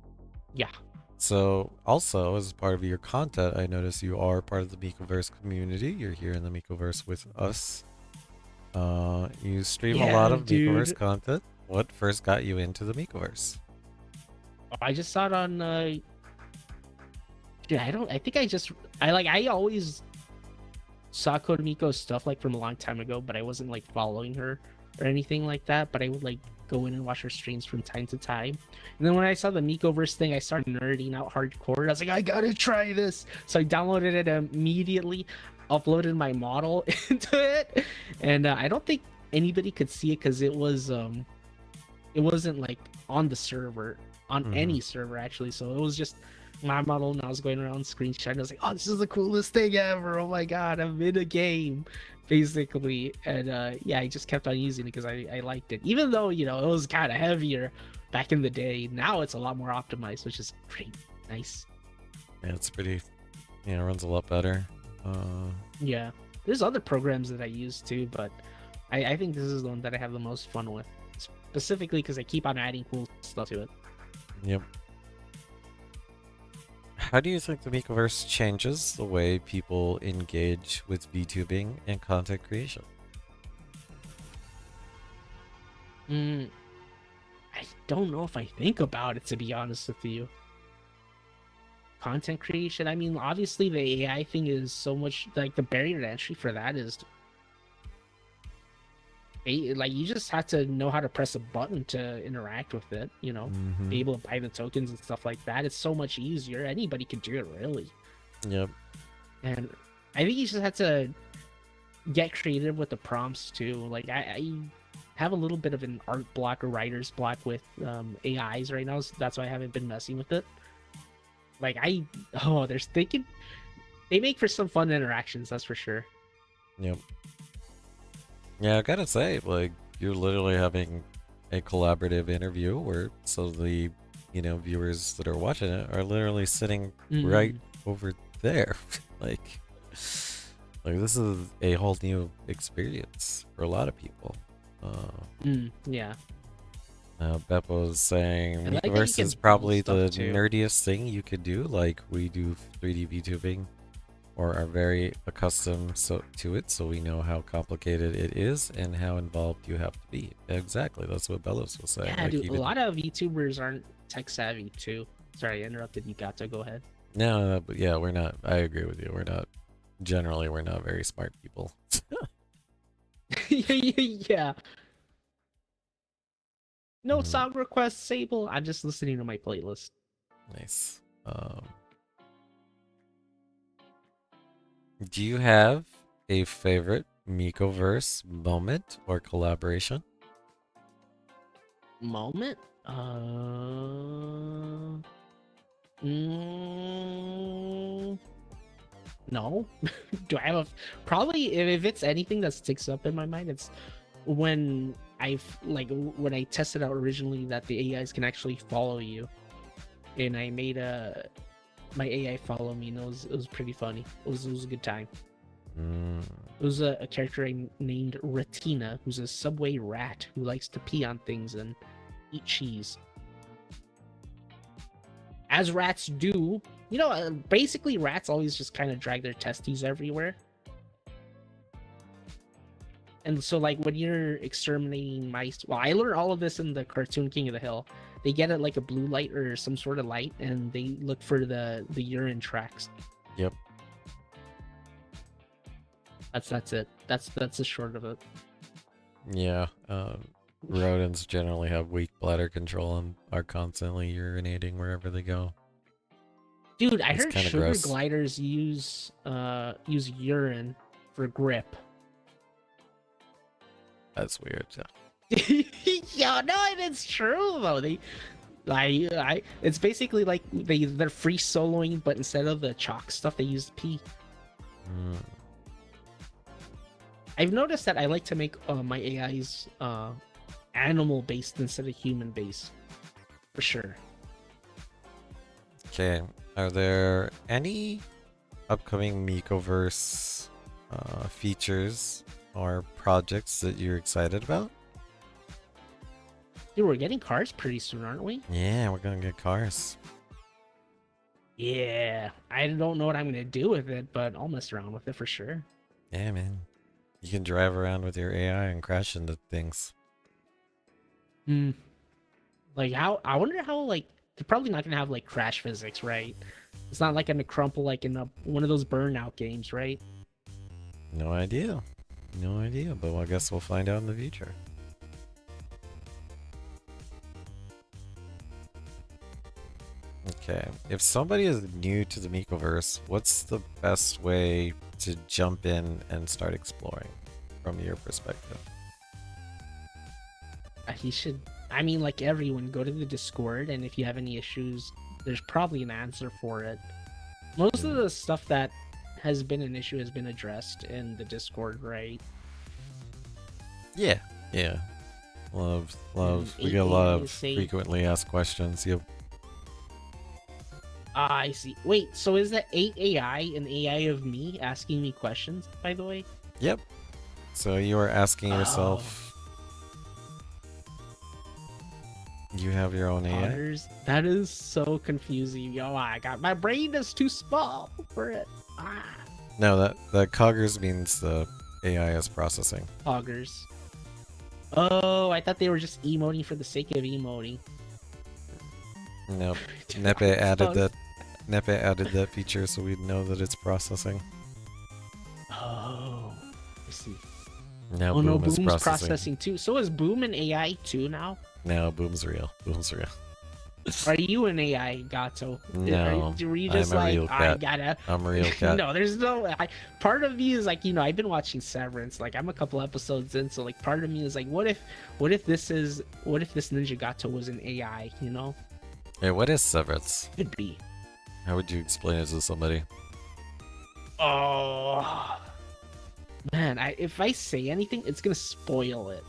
Speaker 2: Yeah.
Speaker 1: so also as part of your content, I notice you are part of the Micoverse community. You're here in the Micoverse with us. You stream a lot
Speaker 2: Yeah,
Speaker 1: of Micoverse
Speaker 2: dude.
Speaker 1: content. What first got you into the Micoverse?
Speaker 2: I just saw it on dude, I think I always saw Kodamiko's stuff like from a long time ago, but I wasn't like following her or anything like that. But I would like go in and watch her streams from time to time. And then when I saw the Mikoverse thing, I started nerding out hardcore. I was like, I gotta try this. So I downloaded it immediately, uploaded my model into it, and I don't think anybody could see it because it wasn't like on the server, on
Speaker 1: Mm-hmm.
Speaker 2: any server actually. So it was just my model, and I was going around screenshotting. I was like, "Oh, this is the coolest thing ever! Oh my god, I'm in a game, basically." And yeah, I just kept on using it because I liked it, even though it was kind of heavier back in the day. Now it's a lot more optimized, which is pretty nice.
Speaker 1: Yeah, it's pretty. Runs a lot better.
Speaker 2: Yeah, there's other programs that I use too, but I think this is the one that I have the most fun with, specifically because I keep on adding cool stuff to it.
Speaker 1: Yep. How do you think the Micoverse changes the way people engage with VTubing and content creation?
Speaker 2: Mm, I don't know if I think about it, to be honest with you. Content creation, I mean, obviously the AI thing is so much like the barrier to entry for that is like you just have to know how to press a button to interact with it,
Speaker 1: Mm-hmm.
Speaker 2: be able to buy the tokens and stuff like that. It's so much easier. Anybody can do it, really.
Speaker 1: Yep.
Speaker 2: And I think you just have to get creative with the prompts too. Like I have a little bit of an art block or writer's block with AIs right now, so that's why I haven't been messing with it. Like there's they make for some fun interactions, that's for sure.
Speaker 1: Yep. Yeah, I gotta say, like, you're literally having a collaborative interview where so the viewers that are watching it are literally sitting right
Speaker 2: Mm,
Speaker 1: over there. like like this is a whole new experience for a lot of people. Uh
Speaker 2: yeah.
Speaker 1: Beppo's saying
Speaker 2: I like that you
Speaker 1: Miiverse is
Speaker 2: can build
Speaker 1: probably
Speaker 2: stuff
Speaker 1: the
Speaker 2: too.
Speaker 1: nerdiest thing you could do. Like we do 3D VTubing or are very accustomed to it, so we know how complicated it is and how involved you have to be. Exactly, that's what Belos was saying.
Speaker 2: Yeah,
Speaker 1: Like
Speaker 2: dude, a
Speaker 1: even
Speaker 2: lot of YouTubers aren't tech savvy too. Sorry, I interrupted you. Got to go ahead.
Speaker 1: no, but yeah, we're not. I agree with you. We're not. Generally, we're not very smart people.
Speaker 2: Yeah. No
Speaker 1: Mhm.
Speaker 2: song requests, Sable. I'm just listening to my playlist.
Speaker 1: Nice. Do you have a favorite Mikoverse moment or collaboration?
Speaker 2: Moment? Mm, no. Do I have a probably if it's anything that sticks up in my mind, it's when when I tested out originally that the AIs can actually follow you, and I made my AI follow me, and it was pretty funny. It was a good time.
Speaker 1: Mm,
Speaker 2: It was a character named Retina, who's a subway rat who likes to pee on things and eat cheese, as rats do. Basically, rats always just kind of drag their testes everywhere. And so, like, when you're exterminating mice, well, I learned all of this in the cartoon King of the Hill. They get it like a blue light or some sort of light, and they look for the urine tracks.
Speaker 1: yep.
Speaker 2: That's it. That's the short of it.
Speaker 1: Yeah. Rodents generally have weak bladder control and are constantly urinating wherever they go.
Speaker 2: Dude, I
Speaker 1: It's
Speaker 2: heard
Speaker 1: kinda
Speaker 2: sugar
Speaker 1: gross.
Speaker 2: gliders use urine for grip.
Speaker 1: That's weird.
Speaker 2: Yeah, no, and it's true though. It's basically like they're free soloing, but instead of the chalk stuff, they use pee.
Speaker 1: Mm,
Speaker 2: I've noticed that I like to make my AIs animal based instead of human based, for sure.
Speaker 1: okay. Are there any upcoming Mikoverse features or projects that you're excited about?
Speaker 2: Dude, we're getting cars pretty soon, aren't we?
Speaker 1: Yeah, we're gonna get cars.
Speaker 2: Yeah, I don't know what I'm gonna do with it, but I'll mess around with it for sure.
Speaker 1: Yeah, man. You can drive around with your AI and crash into things.
Speaker 2: Hmm. Like how? I wonder how. Like they're probably not gonna have like crash physics, right? It's not like gonna crumple like in one of those burnout games, right?
Speaker 1: No idea. No idea, but I guess we'll find out in the future. Okay, if somebody is new to the Mikoverse, what's the best way to jump in and start exploring from your perspective?
Speaker 2: He should. I mean, like everyone, go to the Discord, and if you have any issues, there's probably an answer for it. Most of the stuff that has been an issue has been addressed in the Discord, right?
Speaker 1: Yeah, yeah. Love.
Speaker 2: And
Speaker 1: We get a lot of
Speaker 2: say,
Speaker 1: frequently asked questions. Yep.
Speaker 2: I see. Wait, so is that 8AI an AI of me asking me questions, by the way?
Speaker 1: Yep. So you are asking
Speaker 2: Oh,
Speaker 1: yourself, you have your own AI?
Speaker 2: Otters? That is so confusing. Yo, my brain is too small for it. Ah,
Speaker 1: No, that Coggers means the AI is processing.
Speaker 2: Hoggers. Oh, I thought they were just emoting for the sake of emoting.
Speaker 1: Nope.
Speaker 2: Dude,
Speaker 1: Nepe
Speaker 2: I'm
Speaker 1: added
Speaker 2: so-
Speaker 1: that. Nepe added that feature so we know that it's processing.
Speaker 2: Oh, I see.
Speaker 1: Now
Speaker 2: Oh no,
Speaker 1: Boom is
Speaker 2: Boom's
Speaker 1: processing.
Speaker 2: processing too. So is Boom an AI too now?
Speaker 1: Now Boom's real. Boom's real.
Speaker 2: Are you an AI, Gato?
Speaker 1: No,
Speaker 2: Were you just
Speaker 1: I'm a
Speaker 2: like,
Speaker 1: real
Speaker 2: I
Speaker 1: cat.
Speaker 2: gotta?
Speaker 1: I'm a real cat.
Speaker 2: No, there's no. Part of me is like, I've been watching Severance. Like, I'm a couple episodes in, so like, part of me is like, what if this Ninja Gato was an AI?
Speaker 1: Hey, what is Severance?
Speaker 2: Could be.
Speaker 1: How would you explain it to somebody?
Speaker 2: Oh man, if I say anything, it's gonna spoil it.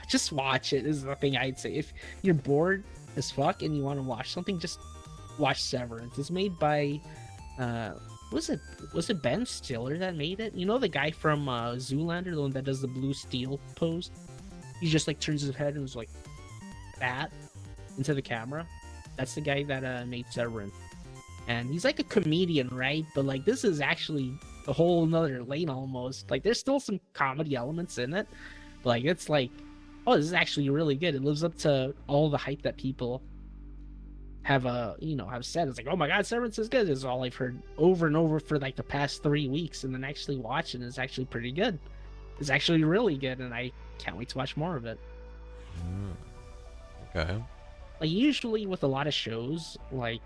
Speaker 2: Just watch it is the thing I'd say. If you're bored as fuck and you want to watch something, just watch Severance. It's made by was it Ben Stiller that made it? You know the guy from Zoolander, the one that does the blue steel pose? He just like turns his head and was like that into the camera. That's the guy that made Severance. And he's like a comedian, right? But like this is actually a whole nother lane almost. Like there's still some comedy elements in it. But like it's like, oh, this is actually really good. It lives up to all the hype that people have have said. It's like, oh my god, Severance is good. Is all I've heard over and over for like the past 3 weeks, and then actually watching is actually pretty good. It's actually really good, and I can't wait to watch more of it.
Speaker 1: Okay.
Speaker 2: like usually with a lot of shows, like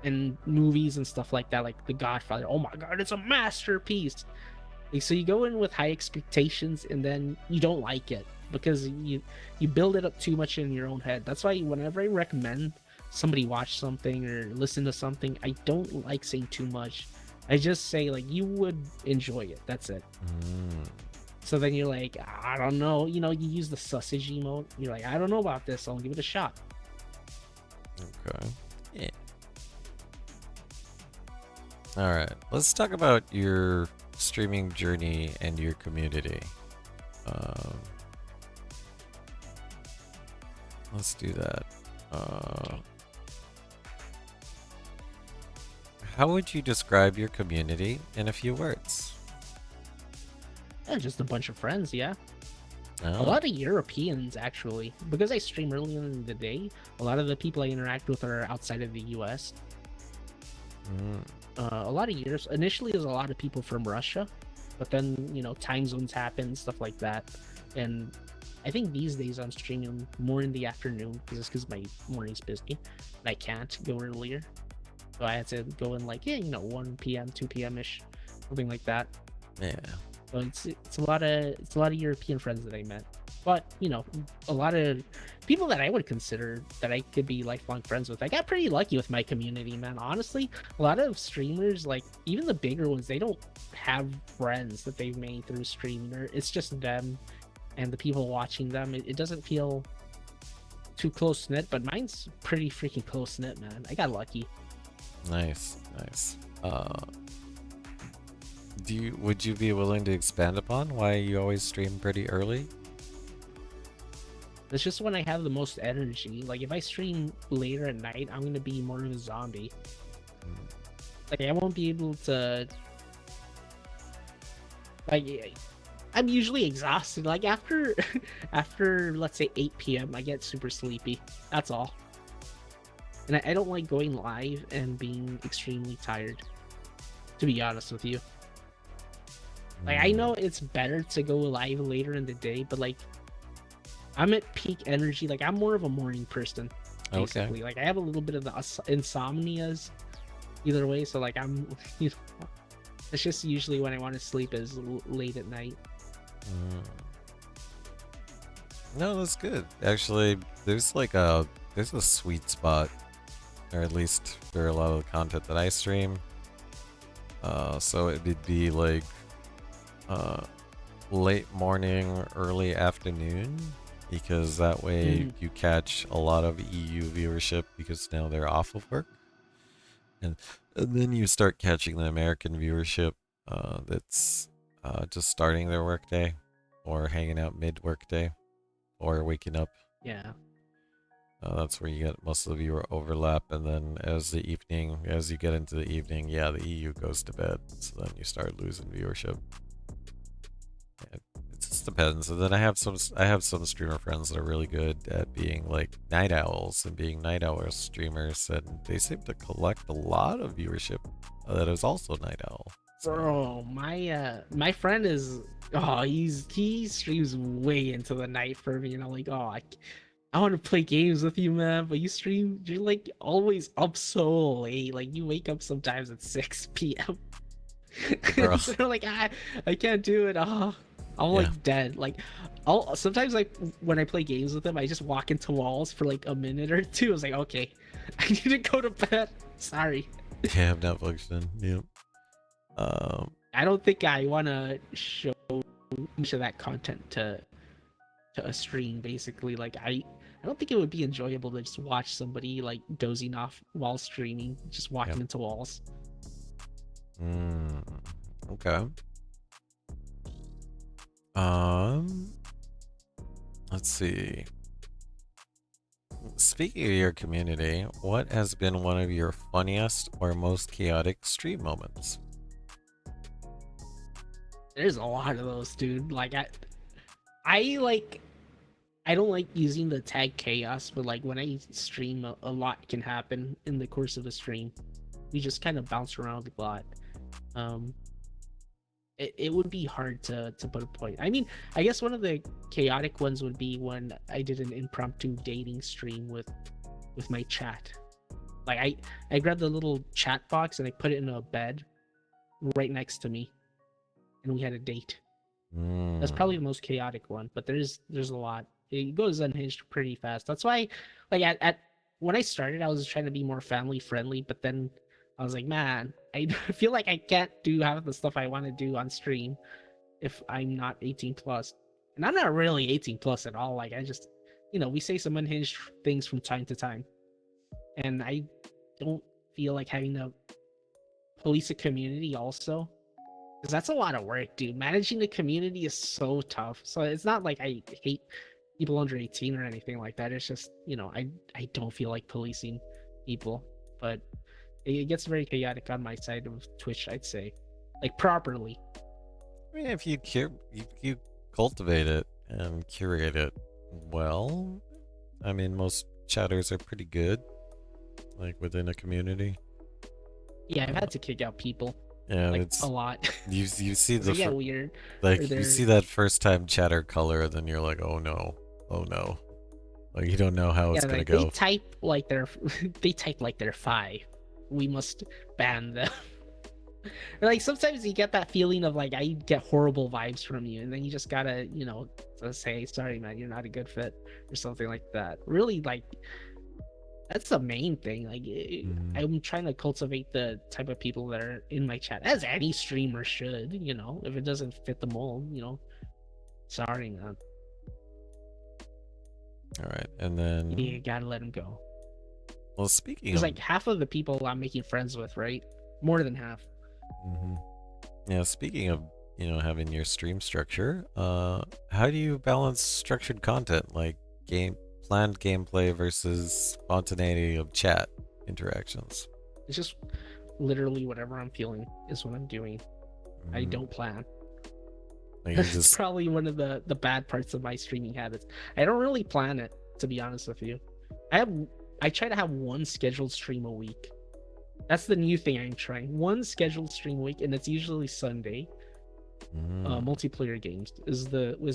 Speaker 2: and movies and stuff like that, like The Godfather. Oh my god, it's a masterpiece. Like, so you go in with high expectations and then you don't like it because you build it up too much in your own head. That's why whenever I recommend somebody watch something or listen to something, I don't like saying too much. I just say like you would enjoy it. That's it.
Speaker 1: Mm,
Speaker 2: So then you're like, I don't know. You know, you use the sausage emote. You're like, I don't know about this. I'll give it a shot.
Speaker 1: okay. Yeah. All right. Let's talk about your streaming journey and your community. Um, let's do that. Uh,
Speaker 2: Okay.
Speaker 1: how would you describe your community in a few words?
Speaker 2: Yeah, just a bunch of friends. Yeah. A
Speaker 1: Oh.
Speaker 2: lot of Europeans, actually, because I stream early in the day. A lot of the people I interact with are outside of the U.S.
Speaker 1: Mm,
Speaker 2: A lot of years. Initially, there's a lot of people from Russia, but then time zones happen, stuff like that. And I think these days I'm streaming more in the afternoon because my morning's busy, and I can't go earlier. So I had to go in like 1 p.m., 2 p.m. ish, something like that.
Speaker 1: yeah.
Speaker 2: So it's a lot of European friends that I met, but a lot of people that I would consider that I could be lifelong friends with. I got pretty lucky with my community, man. Honestly, a lot of streamers, like even the bigger ones, they don't have friends that they've made through streaming. Or it's just them and the people watching them. It doesn't feel too close knit, but mine's pretty freaking close knit, man. I got lucky.
Speaker 1: Nice. Nice. Would you be willing to expand upon why you always stream pretty early?
Speaker 2: It's just when I have the most energy. Like if I stream later at night, I'm gonna be more of a zombie.
Speaker 1: Mm,
Speaker 2: Like I won't be able to like I'm usually exhausted. Like after after let's say 8 p.m. I get super sleepy. That's all. And I don't like going live and being extremely tired, to be honest with you. Like I
Speaker 1: mm,
Speaker 2: know it's better to go live later in the day, but like I'm at peak energy. Like I'm more of a morning person,
Speaker 1: okay.
Speaker 2: basically. Like I have a little bit of the insomnias either way, so like I'm you know, it's just usually when I want to sleep is late at night.
Speaker 1: Mm. No, that's good. Actually, there's a sweet spot, or at least for a lot of the content that I stream. So it would be like uh late morning, early afternoon, because that way
Speaker 2: Mhm.
Speaker 1: you catch a lot of EU viewership because now they're off of work, and, and then you start catching the American viewership that's just starting their workday or hanging out mid workday or waking up.
Speaker 2: Yeah.
Speaker 1: That's where you get most of the viewer overlap, and then as you get into the evening, yeah, the EU goes to bed, so then you start losing viewership. It, it just depends. And then I have some streamer friends that are really good at being like night owls and being night owl streamers, and they seem to collect a lot of viewership that is also night owl. So
Speaker 2: Bro, my friend is he streams way into the night for me, and I'm like, I want to play games with you, man, but you're like always up so late. Like you wake up sometimes at 6 p.m.
Speaker 1: bro,
Speaker 2: So they're like, I can't do it. I'm
Speaker 1: yeah,
Speaker 2: like dead. Like I'll sometimes like when I play games with them, I just walk into walls for like a minute or two. I was like, okay, I need to go to bed. Sorry.
Speaker 1: yeah, I'm not functioning. Yep.
Speaker 2: I don't think I want to show much of that content to a stream. Basically, like I don't think it would be enjoyable to just watch somebody like dozing off while streaming, just
Speaker 1: Yep.
Speaker 2: walking into walls.
Speaker 1: Mm, okay. Um, let's see. Speaking of your community, what has been one of your funniest or most chaotic stream moments?
Speaker 2: There's a lot of those, dude. Like I like I don't like using the tag chaos, but like when I stream, a lot can happen in the course of a stream. We just kind of bounce around a lot. Um, it would be hard to put a point. I mean, I guess one of the chaotic ones would be when I did an impromptu dating stream with with my chat. Like I grabbed the little chat box and I put it in a bed right next to me, and we had a date. That's probably the most chaotic one, but there's a lot. It goes unhinged pretty fast. That's why, like at when I started, I was trying to be more family friendly, but then I was like, man, I feel like I can't do half of the stuff I want to do on stream if I'm not 18 plus. And I'm not really 18 plus at all. Like I just, we say some unhinged things from time to time, and I don't feel like having to police a community also, because that's a lot of work, dude. Managing the community is so tough. So it's not like I hate people under 18 or anything like that. It's just, I don't feel like policing people, but it gets very chaotic on my side of Twitch, I'd say, like properly.
Speaker 1: I mean, if you cultivate it and curate it well, I mean, most chatters are pretty good, like within a community.
Speaker 2: Yeah, I've had to kick out people.
Speaker 1: Yeah,
Speaker 2: like
Speaker 1: it's
Speaker 2: a lot.
Speaker 1: you see
Speaker 2: They
Speaker 1: the
Speaker 2: get weird.
Speaker 1: like you see that first time chatter color, and then you're like, oh no, like you don't know how it's gonna
Speaker 2: like
Speaker 1: go.
Speaker 2: they type like they're they type like they're 5. We must ban them. Like sometimes you get that feeling of like I get horrible vibes from you, and then you just gotta say sorry, man, you're not a good fit or something like that. Really, like that's the main thing. Like I'm trying to cultivate the type of people that are in my chat, as any streamer should. If it doesn't fit the mold, sorry, man.
Speaker 1: All right, and then
Speaker 2: You gotta let them go.
Speaker 1: well, speaking
Speaker 2: Because
Speaker 1: of
Speaker 2: like half of the people I'm making friends with, right? More than half.
Speaker 1: Yeah, speaking of having your stream structure, how do you balance structured content like planned gameplay versus spontaneity of chat interactions?
Speaker 2: It's just literally whatever I'm feeling is what I'm doing. I don't plan.
Speaker 1: Like
Speaker 2: It's probably one of the bad parts of my streaming habits. I don't really plan it, to be honest with you. I try to have one scheduled stream a week. That's the new thing I'm trying. One scheduled stream a week, and it's usually Sunday. Multiplayer games is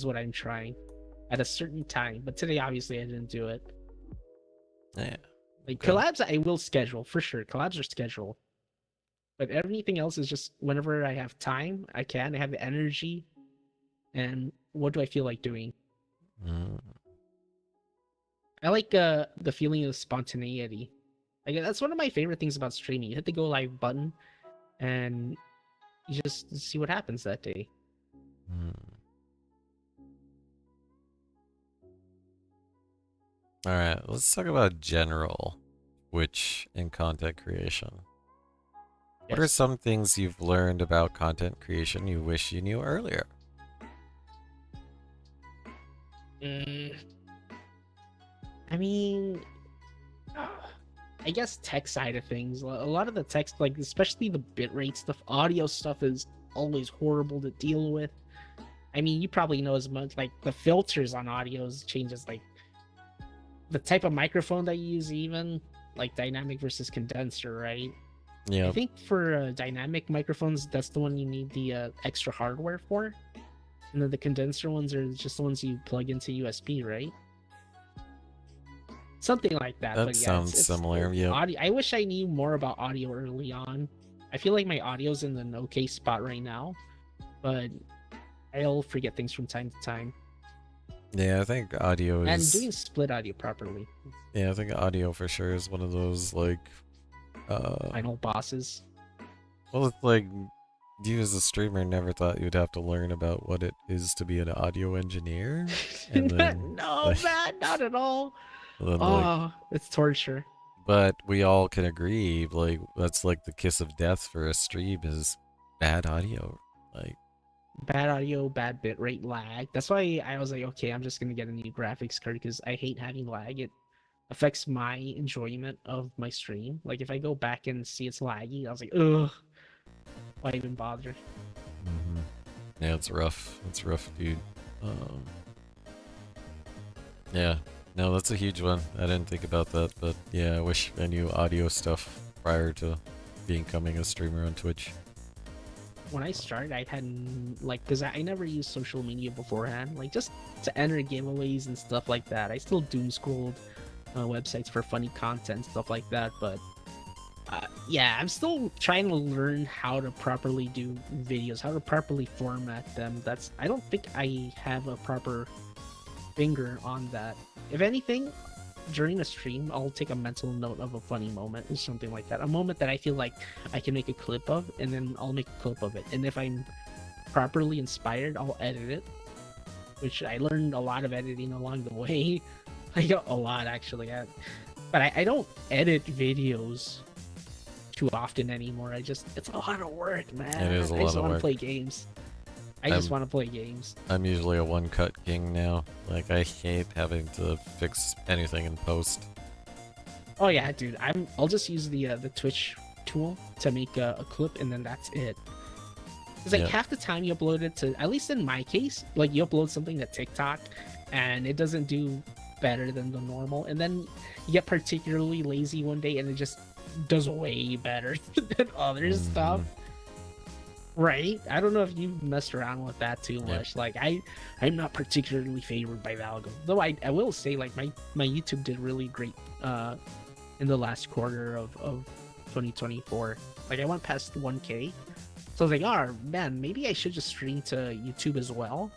Speaker 2: what I'm trying at a certain time. But today, obviously, I didn't do it.
Speaker 1: Yeah.
Speaker 2: Like collabs, I will schedule for sure. Collabs are scheduled, but everything else is just whenever I have time, I have the energy, and what do I feel like doing? I like the feeling of spontaneity. Like that's one of my favorite things about streaming. You hit the go live button, and you just see what happens that day.
Speaker 1: All right, let's talk about general Twitch and content creation. What are some things you've learned about content creation you wish you knew earlier?
Speaker 2: I mean, I guess tech side of things. A lot of the text, like especially the bitrate stuff, audio stuff is always horrible to deal with. I mean, you probably know as much. Like the filters on audios changes, like the type of microphone that you use, even like dynamic versus condenser, right?
Speaker 1: Yeah.
Speaker 2: I think for dynamic microphones, that's the one you need the extra hardware for, and then the condenser ones are just the ones you plug into USB, right? Something like that.
Speaker 1: That
Speaker 2: but yeah,
Speaker 1: sounds similar. Yeah.
Speaker 2: I wish I knew more about audio early on. I feel like my audio's in an okay spot right now, but I'll forget things from time to time.
Speaker 1: Yeah, I think audio is...
Speaker 2: And doing split audio properly.
Speaker 1: Yeah, I think audio for sure is one of those, like...
Speaker 2: final bosses.
Speaker 1: Well, it's like, you as a streamer never thought you'd have to learn about what it is to be an audio engineer? And then,
Speaker 2: no, man, not at all.
Speaker 1: Then,
Speaker 2: it's torture.
Speaker 1: But we all can agree, like, that's like the kiss of death for a stream is bad audio. Like,
Speaker 2: bad audio, bad bitrate, lag. That's why I was like, okay, I'm just gonna get a new graphics card because I hate having lag. It affects my enjoyment of my stream. Like if I go back and see it's laggy, I was like, ugh, why even bother?
Speaker 1: Yeah, it's rough. It's rough, dude. Yeah, no, that's a huge one. I didn't think about that, but yeah, I wish I knew audio stuff prior to becoming a streamer on Twitch.
Speaker 2: When I started, I hadn't, like, because I never used social media beforehand, like, just to enter giveaways and stuff like that. I still doom scrolled websites for funny content, stuff like that. But yeah, I'm still trying to learn how to properly do videos, how to properly format them. I don't think I have a proper finger on that. If anything, during a stream, I'll take a mental note of a funny moment or something like that. A moment that I feel like I can make a clip of, and then I'll make a clip of it. And if I'm properly inspired, I'll edit it, which I learned a lot of editing along the way. Like a lot actually. But I don't edit videos too often anymore. It's a lot of work, man.
Speaker 1: It is a
Speaker 2: I
Speaker 1: lot
Speaker 2: just
Speaker 1: of
Speaker 2: want to
Speaker 1: work.
Speaker 2: play games. I just want to play games.
Speaker 1: I'm usually a one-cut king now. Like, I hate having to fix anything in post.
Speaker 2: Oh yeah, dude. I'll just use the Twitch tool to make a clip, and then that's it. It's like half the time you upload it to, at least in my case, like you upload something to TikTok, and it doesn't do better than the normal, and then you get particularly lazy one day, and it just does way better than other stuff. Right? I don't know if you messed around with that too much. Like I'm not particularly favored by the algorithm. Though I will say like my YouTube did really great in the last quarter of 2024. Like I went past 1K. So I was like, oh man, maybe I should just stream to YouTube as well.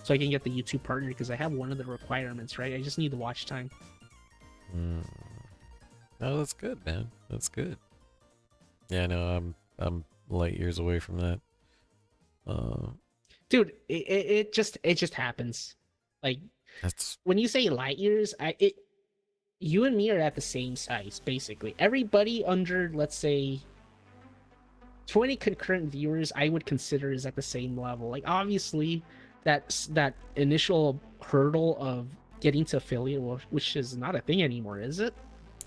Speaker 2: So I can get the YouTube partner because I have one of the requirements, right? I just need the watch time.
Speaker 1: Oh, that's good, man. That's good. Yeah, no, I'm light years away from that.
Speaker 2: Dude, it just happens. Like
Speaker 1: That's
Speaker 2: when you say light years, you and me are at the same size basically. Everybody under, let's say, 20 concurrent viewers, I would consider is at the same level. Like obviously, that initial hurdle of getting to affiliate, which is not a thing anymore, is it?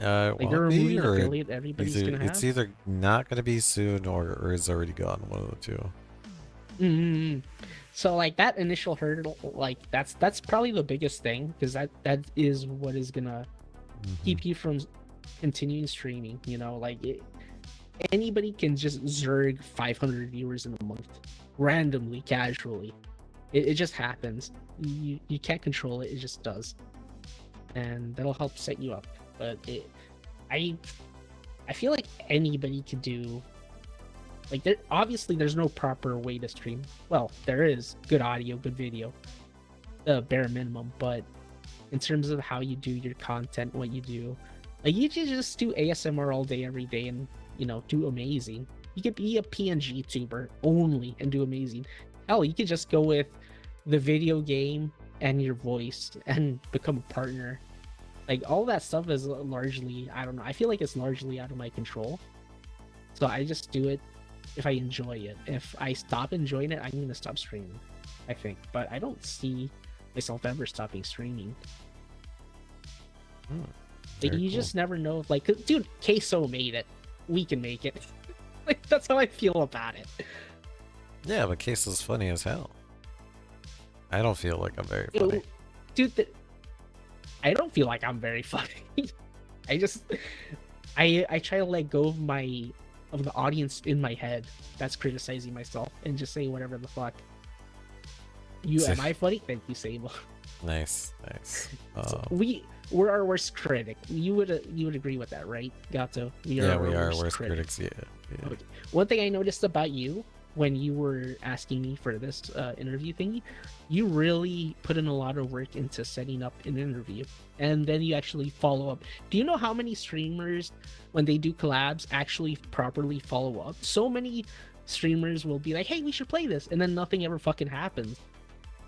Speaker 2: Like they're removing affiliate everybody's gonna have.
Speaker 1: It's either not gonna be soon or it's already gone. One of the two.
Speaker 2: So like that initial hurdle, like that's probably the biggest thing because that is what is gonna keep you from continuing streaming. You know, like anybody can just zerg 500 viewers in a month randomly, casually. It just happens. You can't control it. It just does, and that'll help set you up. But I feel like anybody could do. Like obviously there's no proper way to stream. Well, there is good audio, good video, the bare minimum. But in terms of how you do your content, what you do, like you can just do ASMR all day, every day, and do amazing. You could be a PNG tuber only and do amazing. Hell, you could just go with the video game and your voice and become a partner. Like all that stuff is largely, I don't know. I feel like it's largely out of my control. So I just do it if I enjoy it. If I stop enjoying it, I'm gonna stop streaming, I think. But I don't see myself ever stopping streaming. Like, you just never know if, like, dude, Queso made it. We can make it. Like, that's how I feel about it.
Speaker 1: Yeah, but Queso's funny as hell. I don't feel like I'm very funny.
Speaker 2: Dude, I don't feel like I'm very funny. I try to let go of the audience in my head that's criticizing myself and just say whatever the fuck. Am I funny? Thank you, Sable.
Speaker 1: Nice.
Speaker 2: So we're our worst critic. You would agree with that, right, Gato?
Speaker 1: We are worst critics. Yeah.
Speaker 2: Okay. One thing I noticed about you when you were asking me for this interview thingy, you really put in a lot of work into setting up an interview, and then you actually follow up. Do you know how many streamers, when they do collabs, actually properly follow up? So many streamers will be like, hey, we should play this, and then nothing ever fucking happens.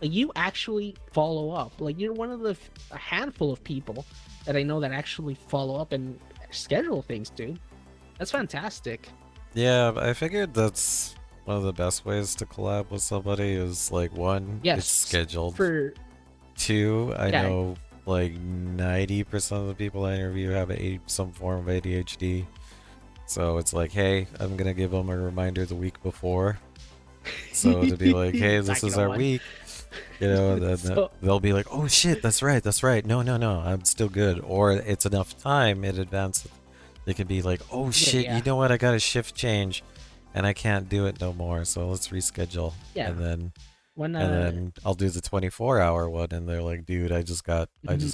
Speaker 2: Like, you actually follow up. Like, you're one of a handful of people that I know that actually follow up and schedule things, dude. That's fantastic.
Speaker 1: Yeah, I figured that's one of the best ways to collab with somebody is, like, one, it's scheduled. Two, I know like 90% of the people I interview have some form of ADHD. So it's like, hey, I'm gonna give them a reminder the week before. So to be like, hey, this is our week. And then they'll be like, oh shit, that's right. No, I'm still good. Or it's enough time in advance. They can be like, oh shit, you know what? I got a shift change and I can't do it no more. So let's reschedule.
Speaker 2: Yeah.
Speaker 1: And then
Speaker 2: When
Speaker 1: And then I'll do the 24-hour one, and they're like, "Dude, I just
Speaker 2: mhm,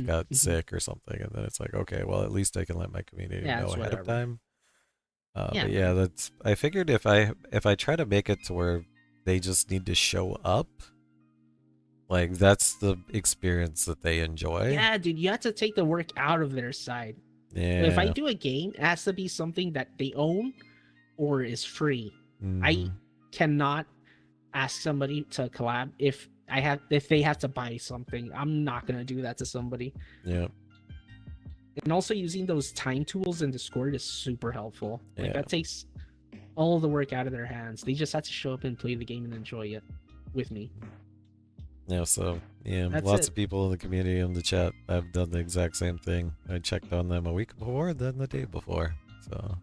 Speaker 1: got
Speaker 2: mhm.
Speaker 1: sick or something." And then it's like, "Okay, well, at least I can let my community
Speaker 2: Yeah,
Speaker 1: know
Speaker 2: it's
Speaker 1: ahead of
Speaker 2: whatever.
Speaker 1: time."
Speaker 2: Yeah,
Speaker 1: But yeah,
Speaker 2: man.
Speaker 1: that's I figured if I try to make it to where they just need to show up, like that's the experience that they enjoy.
Speaker 2: Yeah, dude, you have to take the work out of their side. If I
Speaker 1: Yeah.
Speaker 2: do a game, it has to be something that they own or is free. I
Speaker 1: Mm-hmm.
Speaker 2: cannot ask somebody to collab if they have to buy something. I'm not gonna do that to somebody.
Speaker 1: Yeah.
Speaker 2: And also using those time tools in Discord is super helpful. Like
Speaker 1: Yeah.
Speaker 2: that takes all the work out of their hands. They just have to show up and play the game and enjoy it with me.
Speaker 1: Yeah, so yeah,
Speaker 2: That's
Speaker 1: lots
Speaker 2: it.
Speaker 1: of people in the community in the chat have done the exact same thing. I checked on them a week before, then the day before. So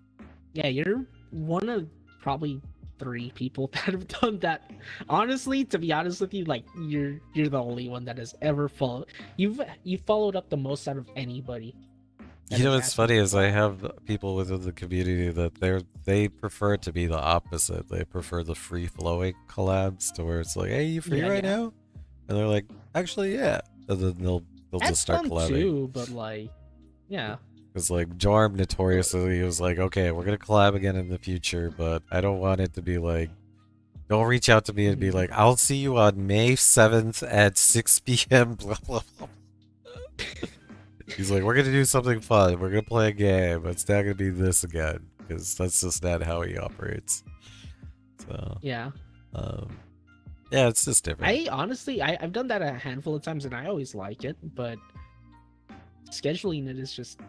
Speaker 2: Yeah, you're one of probably 3 people that have done that. Honestly, to be honest with you, like you're the only one that has ever followed. You followed up the most out of anybody that
Speaker 1: you know
Speaker 2: has
Speaker 1: what's
Speaker 2: asked me
Speaker 1: funny
Speaker 2: to
Speaker 1: is I
Speaker 2: collab.
Speaker 1: have people within the community that they prefer it to be the opposite. They prefer the free flowing collabs to where it's like, hey, you free
Speaker 2: Yeah,
Speaker 1: right
Speaker 2: yeah.
Speaker 1: now? And they're like, actually, yeah. And then they'll just
Speaker 2: That's
Speaker 1: start
Speaker 2: fun
Speaker 1: collabing.
Speaker 2: too, but like, yeah.
Speaker 1: Because like Jorm
Speaker 2: Uh,
Speaker 1: notoriously was like, okay, we're gonna collab again in the future, but I don't want it to be like, don't reach out to me and be
Speaker 2: mhm.
Speaker 1: like, I'll see you on May 7th at 6 p.m. Blah blah blah. He's like, we're gonna do something fun. We're gonna play a game. It's not gonna be this again because that's just not how he operates. So,
Speaker 2: Yeah.
Speaker 1: um, yeah, it's just different.
Speaker 2: I honestly, I've done that a handful of times and I always like it, but scheduling it is just,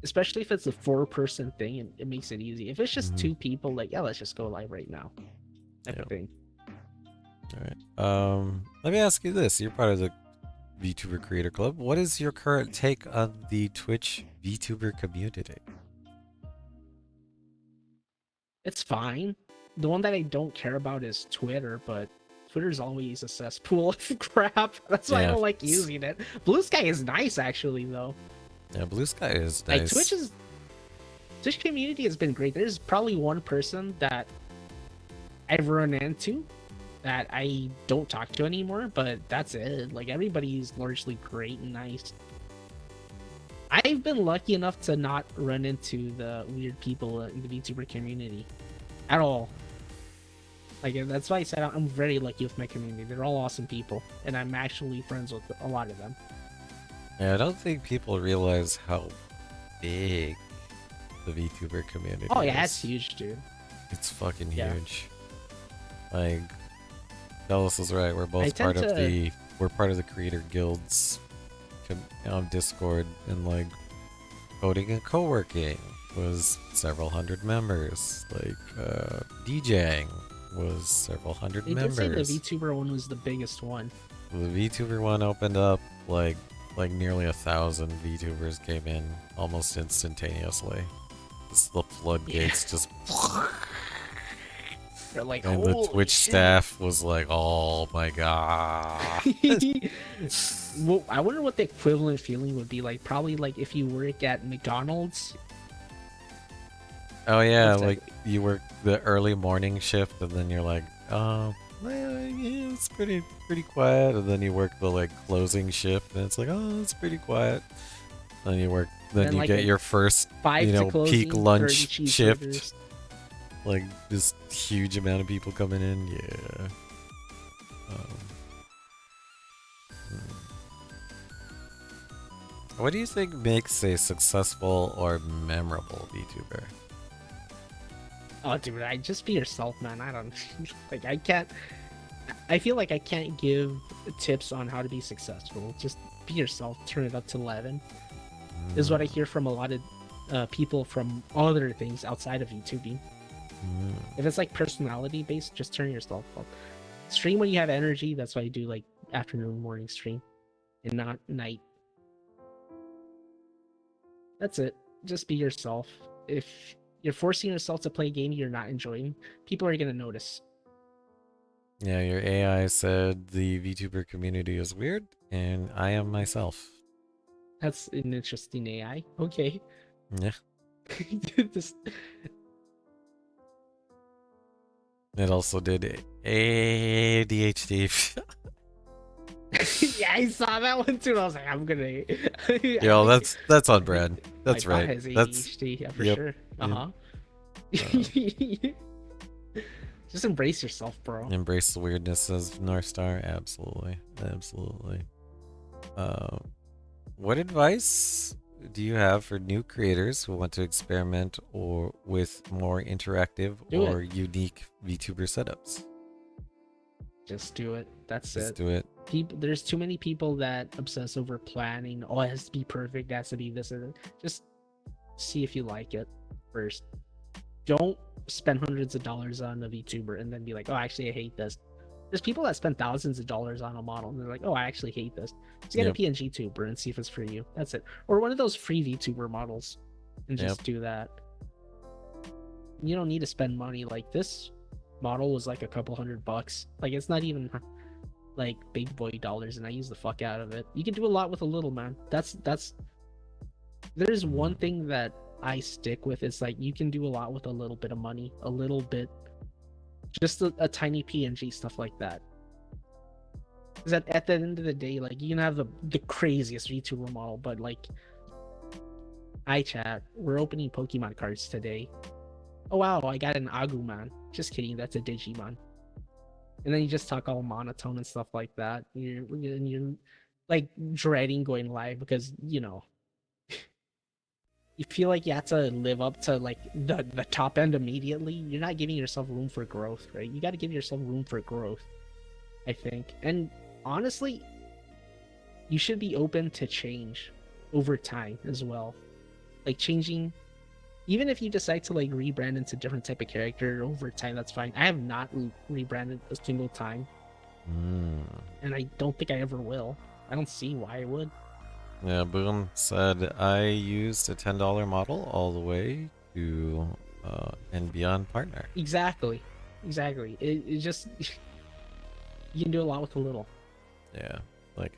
Speaker 2: especially if it's a 4-person thing, it makes it easy. If it's just
Speaker 1: Hmm.
Speaker 2: 2 people, like, yeah, let's just go live right now, type
Speaker 1: Yeah.
Speaker 2: of thing.
Speaker 1: All right. Let me ask you this: you're part of the VTuber Creator Club. What is your current take on the Twitch VTuber community?
Speaker 2: It's fine. The one that I don't care about is Twitter, but Twitter's always a cesspool of crap. That's why I
Speaker 1: Yeah.
Speaker 2: don't like using it. Blue Sky is nice, actually, though.
Speaker 1: Yeah, Blue Sky is
Speaker 2: Like
Speaker 1: nice.
Speaker 2: Twitch community has been great. There's probably one person that I've run into that I don't talk to anymore, but that's it. Like everybody's largely great and nice. I've been lucky enough to not run into the weird people in the VTuber community at all. Like that's why I said I'm very lucky with my community. They're all awesome people, and I'm actually friends with a lot of them.
Speaker 1: Yeah, I don't think people realize how big the VTuber community
Speaker 2: Oh yeah, that's
Speaker 1: is.
Speaker 2: huge, dude.
Speaker 1: It's fucking
Speaker 2: Yeah,
Speaker 1: huge. Like, Belos is right.
Speaker 2: I tend to.
Speaker 1: We're part of the creator guilds on Discord, and like coding and co-working was several hundred members. Like DJing was several hundred
Speaker 2: They did say the
Speaker 1: members.
Speaker 2: VTuber one was the biggest one.
Speaker 1: The VTuber one opened up like nearly 1,000 VTubers came in almost instantaneously. Just the
Speaker 2: Yeah,
Speaker 1: floodgates just
Speaker 2: they're like,
Speaker 1: and the
Speaker 2: holy
Speaker 1: Twitch
Speaker 2: shit.
Speaker 1: staff was like, "Oh my god."
Speaker 2: Well, I wonder what the equivalent feeling would be like. Probably like if you work at McDonald's.
Speaker 1: Oh yeah,
Speaker 2: What's that?
Speaker 1: like you work the early morning shift and then you're like, "Oh, well, yeah, it's pretty quiet." And then you work the like closing shift and it's like, "Oh, it's pretty quiet." Then
Speaker 2: Then
Speaker 1: you
Speaker 2: like
Speaker 1: get
Speaker 2: a
Speaker 1: your first,
Speaker 2: 5 to
Speaker 1: peak
Speaker 2: closing, 30
Speaker 1: lunch shift.
Speaker 2: cheeseburgers.
Speaker 1: Like this huge amount of people coming in. Yeah. Um, what do you think makes a successful or memorable VTuber?
Speaker 2: Oh, dude, I just be yourself, man. I don't like. I can't. I feel like I can't give tips on how to be successful. Just be yourself. Turn it up to 11. This is what I
Speaker 1: Mm,
Speaker 2: hear from a lot of people from other things outside of YouTubing.
Speaker 1: mm.
Speaker 2: If it's like personality based, just turn yourself up. Stream when you have energy. That's why I do like afternoon, morning stream, and not night. That's it. Just be yourself. If you're forcing yourself to play a game you're not enjoying, people are gonna notice.
Speaker 1: Yeah, your AI said the VTuber community is weird, and I am myself.
Speaker 2: That's an interesting AI. Okay.
Speaker 1: Yeah.
Speaker 2: This,
Speaker 1: It also did ADHD.
Speaker 2: Yeah, I saw that one too. I was like, I'm gonna. I
Speaker 1: Yo,
Speaker 2: think
Speaker 1: that's
Speaker 2: I
Speaker 1: on
Speaker 2: think
Speaker 1: brand.
Speaker 2: my
Speaker 1: That's
Speaker 2: bot
Speaker 1: right.
Speaker 2: has
Speaker 1: That's
Speaker 2: ADHD. Yeah, for
Speaker 1: yep.
Speaker 2: sure.
Speaker 1: Yep.
Speaker 2: Uh
Speaker 1: Uh,
Speaker 2: huh. Just embrace yourself, bro.
Speaker 1: embrace the weirdness of North Star. Absolutely, absolutely. Uh, what advice do you have for new creators who want to experiment or with more interactive
Speaker 2: Do it.
Speaker 1: or unique VTuber setups?
Speaker 2: Just do it. That's
Speaker 1: Just
Speaker 2: it.
Speaker 1: do it.
Speaker 2: There's too many people that obsess over planning. Oh, it has to be perfect. It has to be this and that. Just see if you like it first. Don't spend hundreds of dollars on a VTuber and then be like, oh, actually, I hate this. There's people that spend thousands of dollars on a model and they're like, oh, I actually hate this. Just get a
Speaker 1: Yep.
Speaker 2: PNG tuber and see if it's for you. That's it. Or one of those free VTuber models and just
Speaker 1: Yep.
Speaker 2: do that. You don't need to spend money. Like this model was like a couple $100. Like it's not even like big boy dollars, and I use the fuck out of it. You can do a lot with a little, man. That's there's one thing that I stick with. It's like you can do a lot with a little bit of money, a little bit, just a tiny PNG, stuff like that. Because at the end of the day, like you can have the craziest VTuber model, but like, hi chat, we're opening Pokemon cards today. Oh wow, I got an Agumon. Just kidding, that's a Digimon. And then you just talk all monotone and stuff like that. You're like dreading going live because you feel like you have to live up to like the top end immediately. You're not giving yourself room for growth, right? You got to give yourself room for growth, I think. And honestly, you should be open to change over time as well. Like changing, even if you decide to like rebrand into different type of character over time, that's fine. I have not rebranded a single time, and I don't think I ever will. I don't see why I would.
Speaker 1: Yeah, Boom said I used a $10 model all the way to and beyond partner.
Speaker 2: Exactly. It just you can do a lot with a little.
Speaker 1: Yeah, like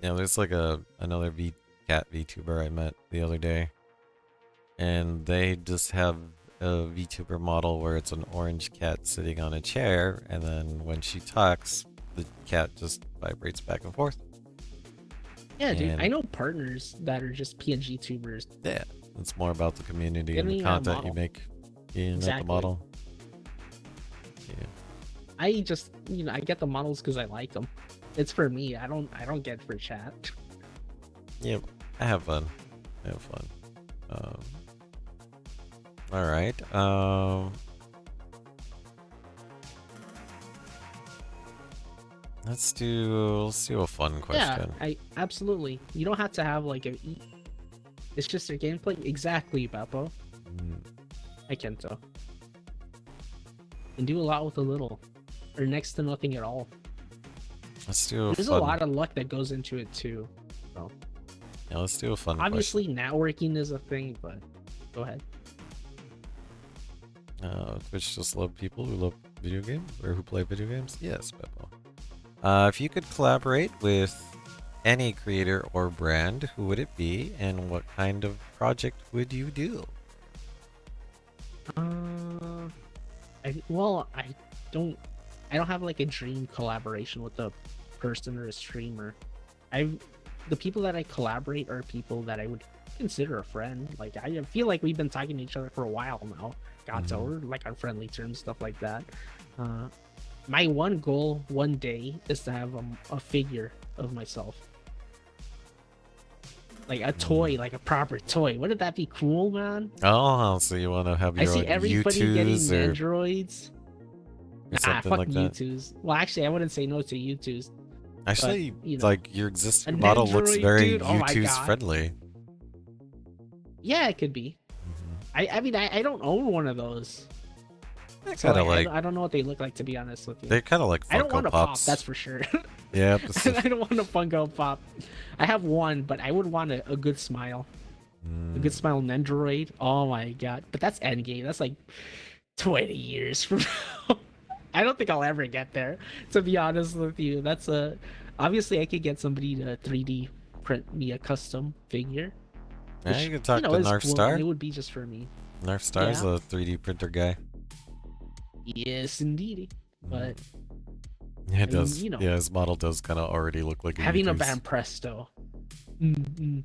Speaker 1: there's like another cat VTuber I met the other day, and they just have a VTuber model where it's an orange cat sitting on a chair, and then when she talks, the cat just vibrates back and forth.
Speaker 2: Yeah, dude. I know partners that are just PNG tubers.
Speaker 1: Yeah, it's more about the community
Speaker 2: They
Speaker 1: and
Speaker 2: don't
Speaker 1: the
Speaker 2: even have a
Speaker 1: content you
Speaker 2: model.
Speaker 1: make in
Speaker 2: Exactly.
Speaker 1: the model. Yeah.
Speaker 2: I just I get the models because I like them. It's for me. I don't get for chat.
Speaker 1: Yeah, I have fun. All right. Let's do a fun question.
Speaker 2: Yeah, I absolutely. You don't have to have like it's just a gameplay. Exactly, Beppo. I can tell. And do a lot with a little, or next to nothing at all.
Speaker 1: Let's do a
Speaker 2: There's
Speaker 1: fun.
Speaker 2: a lot of luck that goes into it too. So
Speaker 1: Yeah, let's do a fun
Speaker 2: obviously
Speaker 1: question.
Speaker 2: networking is a thing, but go ahead.
Speaker 1: Twitch just love people who love video games or who play video games. Yes, Beppo. If you could collaborate with any creator or brand, who would it be, and what kind of project would you do?
Speaker 2: I don't have like a dream collaboration with a person or a streamer. The people that I collaborate are people that I would consider a friend. Like I feel like we've been talking to each other for a while now. We're like on friendly terms, stuff like that. My one goal one day is to have a figure of myself. Like a toy, like a proper toy. Wouldn't that be cool, man?
Speaker 1: Oh, so you want to have
Speaker 2: I
Speaker 1: your
Speaker 2: see
Speaker 1: own
Speaker 2: everybody getting
Speaker 1: U2s or
Speaker 2: androids.
Speaker 1: something
Speaker 2: Fuck
Speaker 1: like that?
Speaker 2: U2s. Well, actually, I wouldn't say no to U2s.
Speaker 1: Actually,
Speaker 2: But,
Speaker 1: like your existing
Speaker 2: an
Speaker 1: model looks
Speaker 2: android,
Speaker 1: very
Speaker 2: dude, oh my
Speaker 1: U2's
Speaker 2: God.
Speaker 1: friendly.
Speaker 2: Yeah, it could be. I mean, I don't own one of those.
Speaker 1: They're
Speaker 2: So
Speaker 1: kind of like
Speaker 2: I don't know what they look like, to be honest with you.
Speaker 1: they're kind of like
Speaker 2: I don't want
Speaker 1: Funko
Speaker 2: a pop,
Speaker 1: Pops.
Speaker 2: that's for sure.
Speaker 1: Yeah,
Speaker 2: I don't want a Funko Pop. I have one, but I would want a good smile. A good smile Nendoroid. Oh my God. But that's endgame. That's like 20 years from now. I don't think I'll ever get there, to be honest with you. That's obviously I could get somebody to 3D print me a custom figure.
Speaker 1: Yeah,
Speaker 2: Which,
Speaker 1: you can talk to
Speaker 2: is
Speaker 1: Narf
Speaker 2: cool,
Speaker 1: Star.
Speaker 2: and it would be just for me.
Speaker 1: Narf Star's
Speaker 2: Yeah.
Speaker 1: a 3D printer guy.
Speaker 2: Yes, indeed.
Speaker 1: Mm.
Speaker 2: But
Speaker 1: It
Speaker 2: I mean,
Speaker 1: does. Yeah, his model does kind of already look like a
Speaker 2: having a
Speaker 1: Miku's.
Speaker 2: Van Presto, mm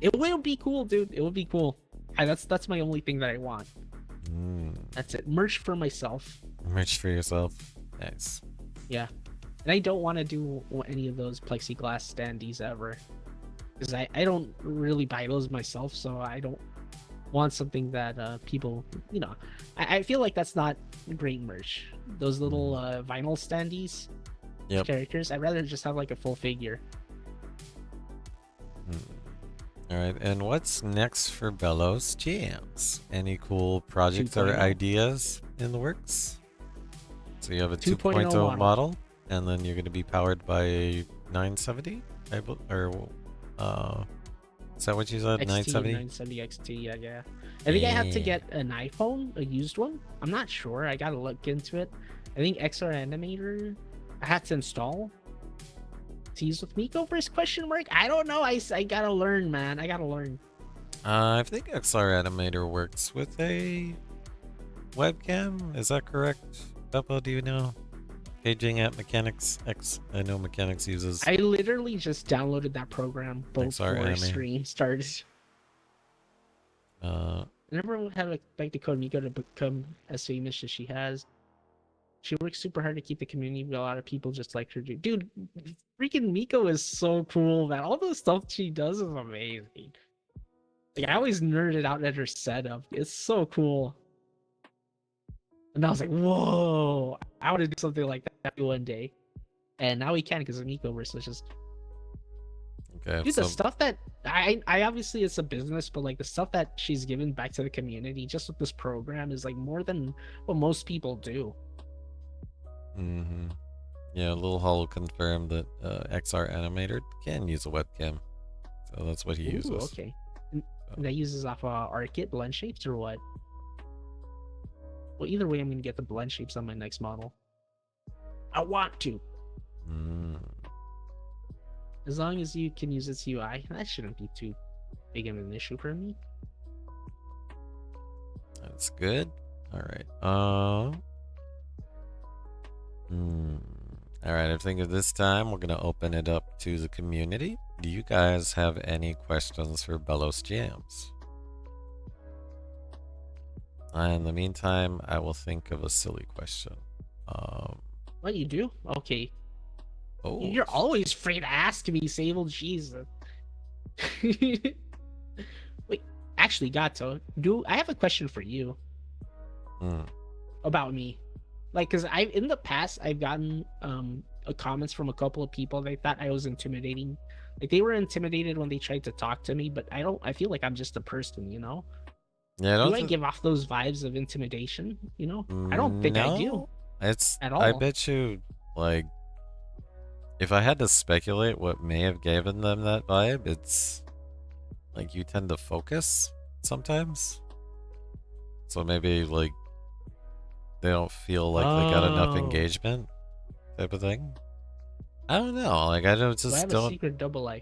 Speaker 2: it will be cool, dude. It will be cool. That's my only thing that I want.
Speaker 1: Mm.
Speaker 2: That's it. Merch for myself.
Speaker 1: Merch for yourself. Nice.
Speaker 2: Yeah, and I don't want to do any of those plexiglass standees ever, because I don't really buy those myself, so I don't want something that people, I feel like that's not great merch. Those little vinyl standees
Speaker 1: Yep.
Speaker 2: characters, I'd rather just have like a full figure.
Speaker 1: All right, and what's next for Belos Jams? Any cool projects or
Speaker 2: 2.0
Speaker 1: ideas in the works? So you have a
Speaker 2: 2.0
Speaker 1: 2.0
Speaker 2: model.
Speaker 1: model, and then you're going to be powered by a 970, or is that what you said?
Speaker 2: XT
Speaker 1: 970?
Speaker 2: 970 XT, yeah. I think I have to
Speaker 1: Yeah.
Speaker 2: get an iPhone, a used one. I'm not sure. I gotta look into it. I think XR Animator I had to install. Tease with Miko first question mark? I don't know. I gotta learn, man. I gotta learn.
Speaker 1: I think XR Animator works with a webcam. Is that correct? Beppo, do you know? Paging at Mechanics X. I know Mechanics uses
Speaker 2: I literally just downloaded that program
Speaker 1: XR
Speaker 2: before
Speaker 1: Animator.
Speaker 2: stream started.
Speaker 1: Uh,
Speaker 2: I never had expected Code Miko to become as famous as she has. She works super hard to keep the community, but a lot of people just like her. Dude, freaking Miko is so cool, man. All the stuff she does is amazing. Like, I always nerded out at her setup. It's so cool. And I was like, whoa, I want to do something like that one day. And now we can because of Mikoverse. So it's just,
Speaker 1: okay,
Speaker 2: dude, the
Speaker 1: so
Speaker 2: stuff that I obviously it's a business, but like the stuff that she's given back to the community just with this program is like more than what most people do.
Speaker 1: yeah, Lil Hollow confirmed that XR Animator can use a webcam, so that's what he
Speaker 2: Ooh,
Speaker 1: uses.
Speaker 2: okay. And that uses off Arcit blend shapes or what? Well, either way, I'm gonna get the blend shapes on my next model. I want to. As long as you can use its UI, that shouldn't be too big of an issue for me.
Speaker 1: That's good. All right. All right. I think at this time we're gonna open it up to the community. Do you guys have any questions for Belos Jams? In the meantime, I will think of a silly question.
Speaker 2: What you do? Okay.
Speaker 1: Oh,
Speaker 2: You're always free to ask me, Sable. Jesus. Wait, actually, Gato, I have a question for you about me? Like, because in the past I've gotten comments from a couple of people. They thought I was intimidating. Like, they were intimidated when they tried to talk to me, but I feel like I'm just a person, you know.
Speaker 1: yeah.
Speaker 2: Do I give off those vibes of intimidation? You know, I don't think I do
Speaker 1: No, it's.
Speaker 2: at
Speaker 1: I
Speaker 2: all.
Speaker 1: bet you, like, if I had to speculate what may have given them that vibe, it's like you tend to focus sometimes. So maybe like they don't feel like they got enough
Speaker 2: Oh,
Speaker 1: engagement type of thing. I don't know. Like I don't
Speaker 2: so I
Speaker 1: just
Speaker 2: have a
Speaker 1: don't
Speaker 2: secret double life.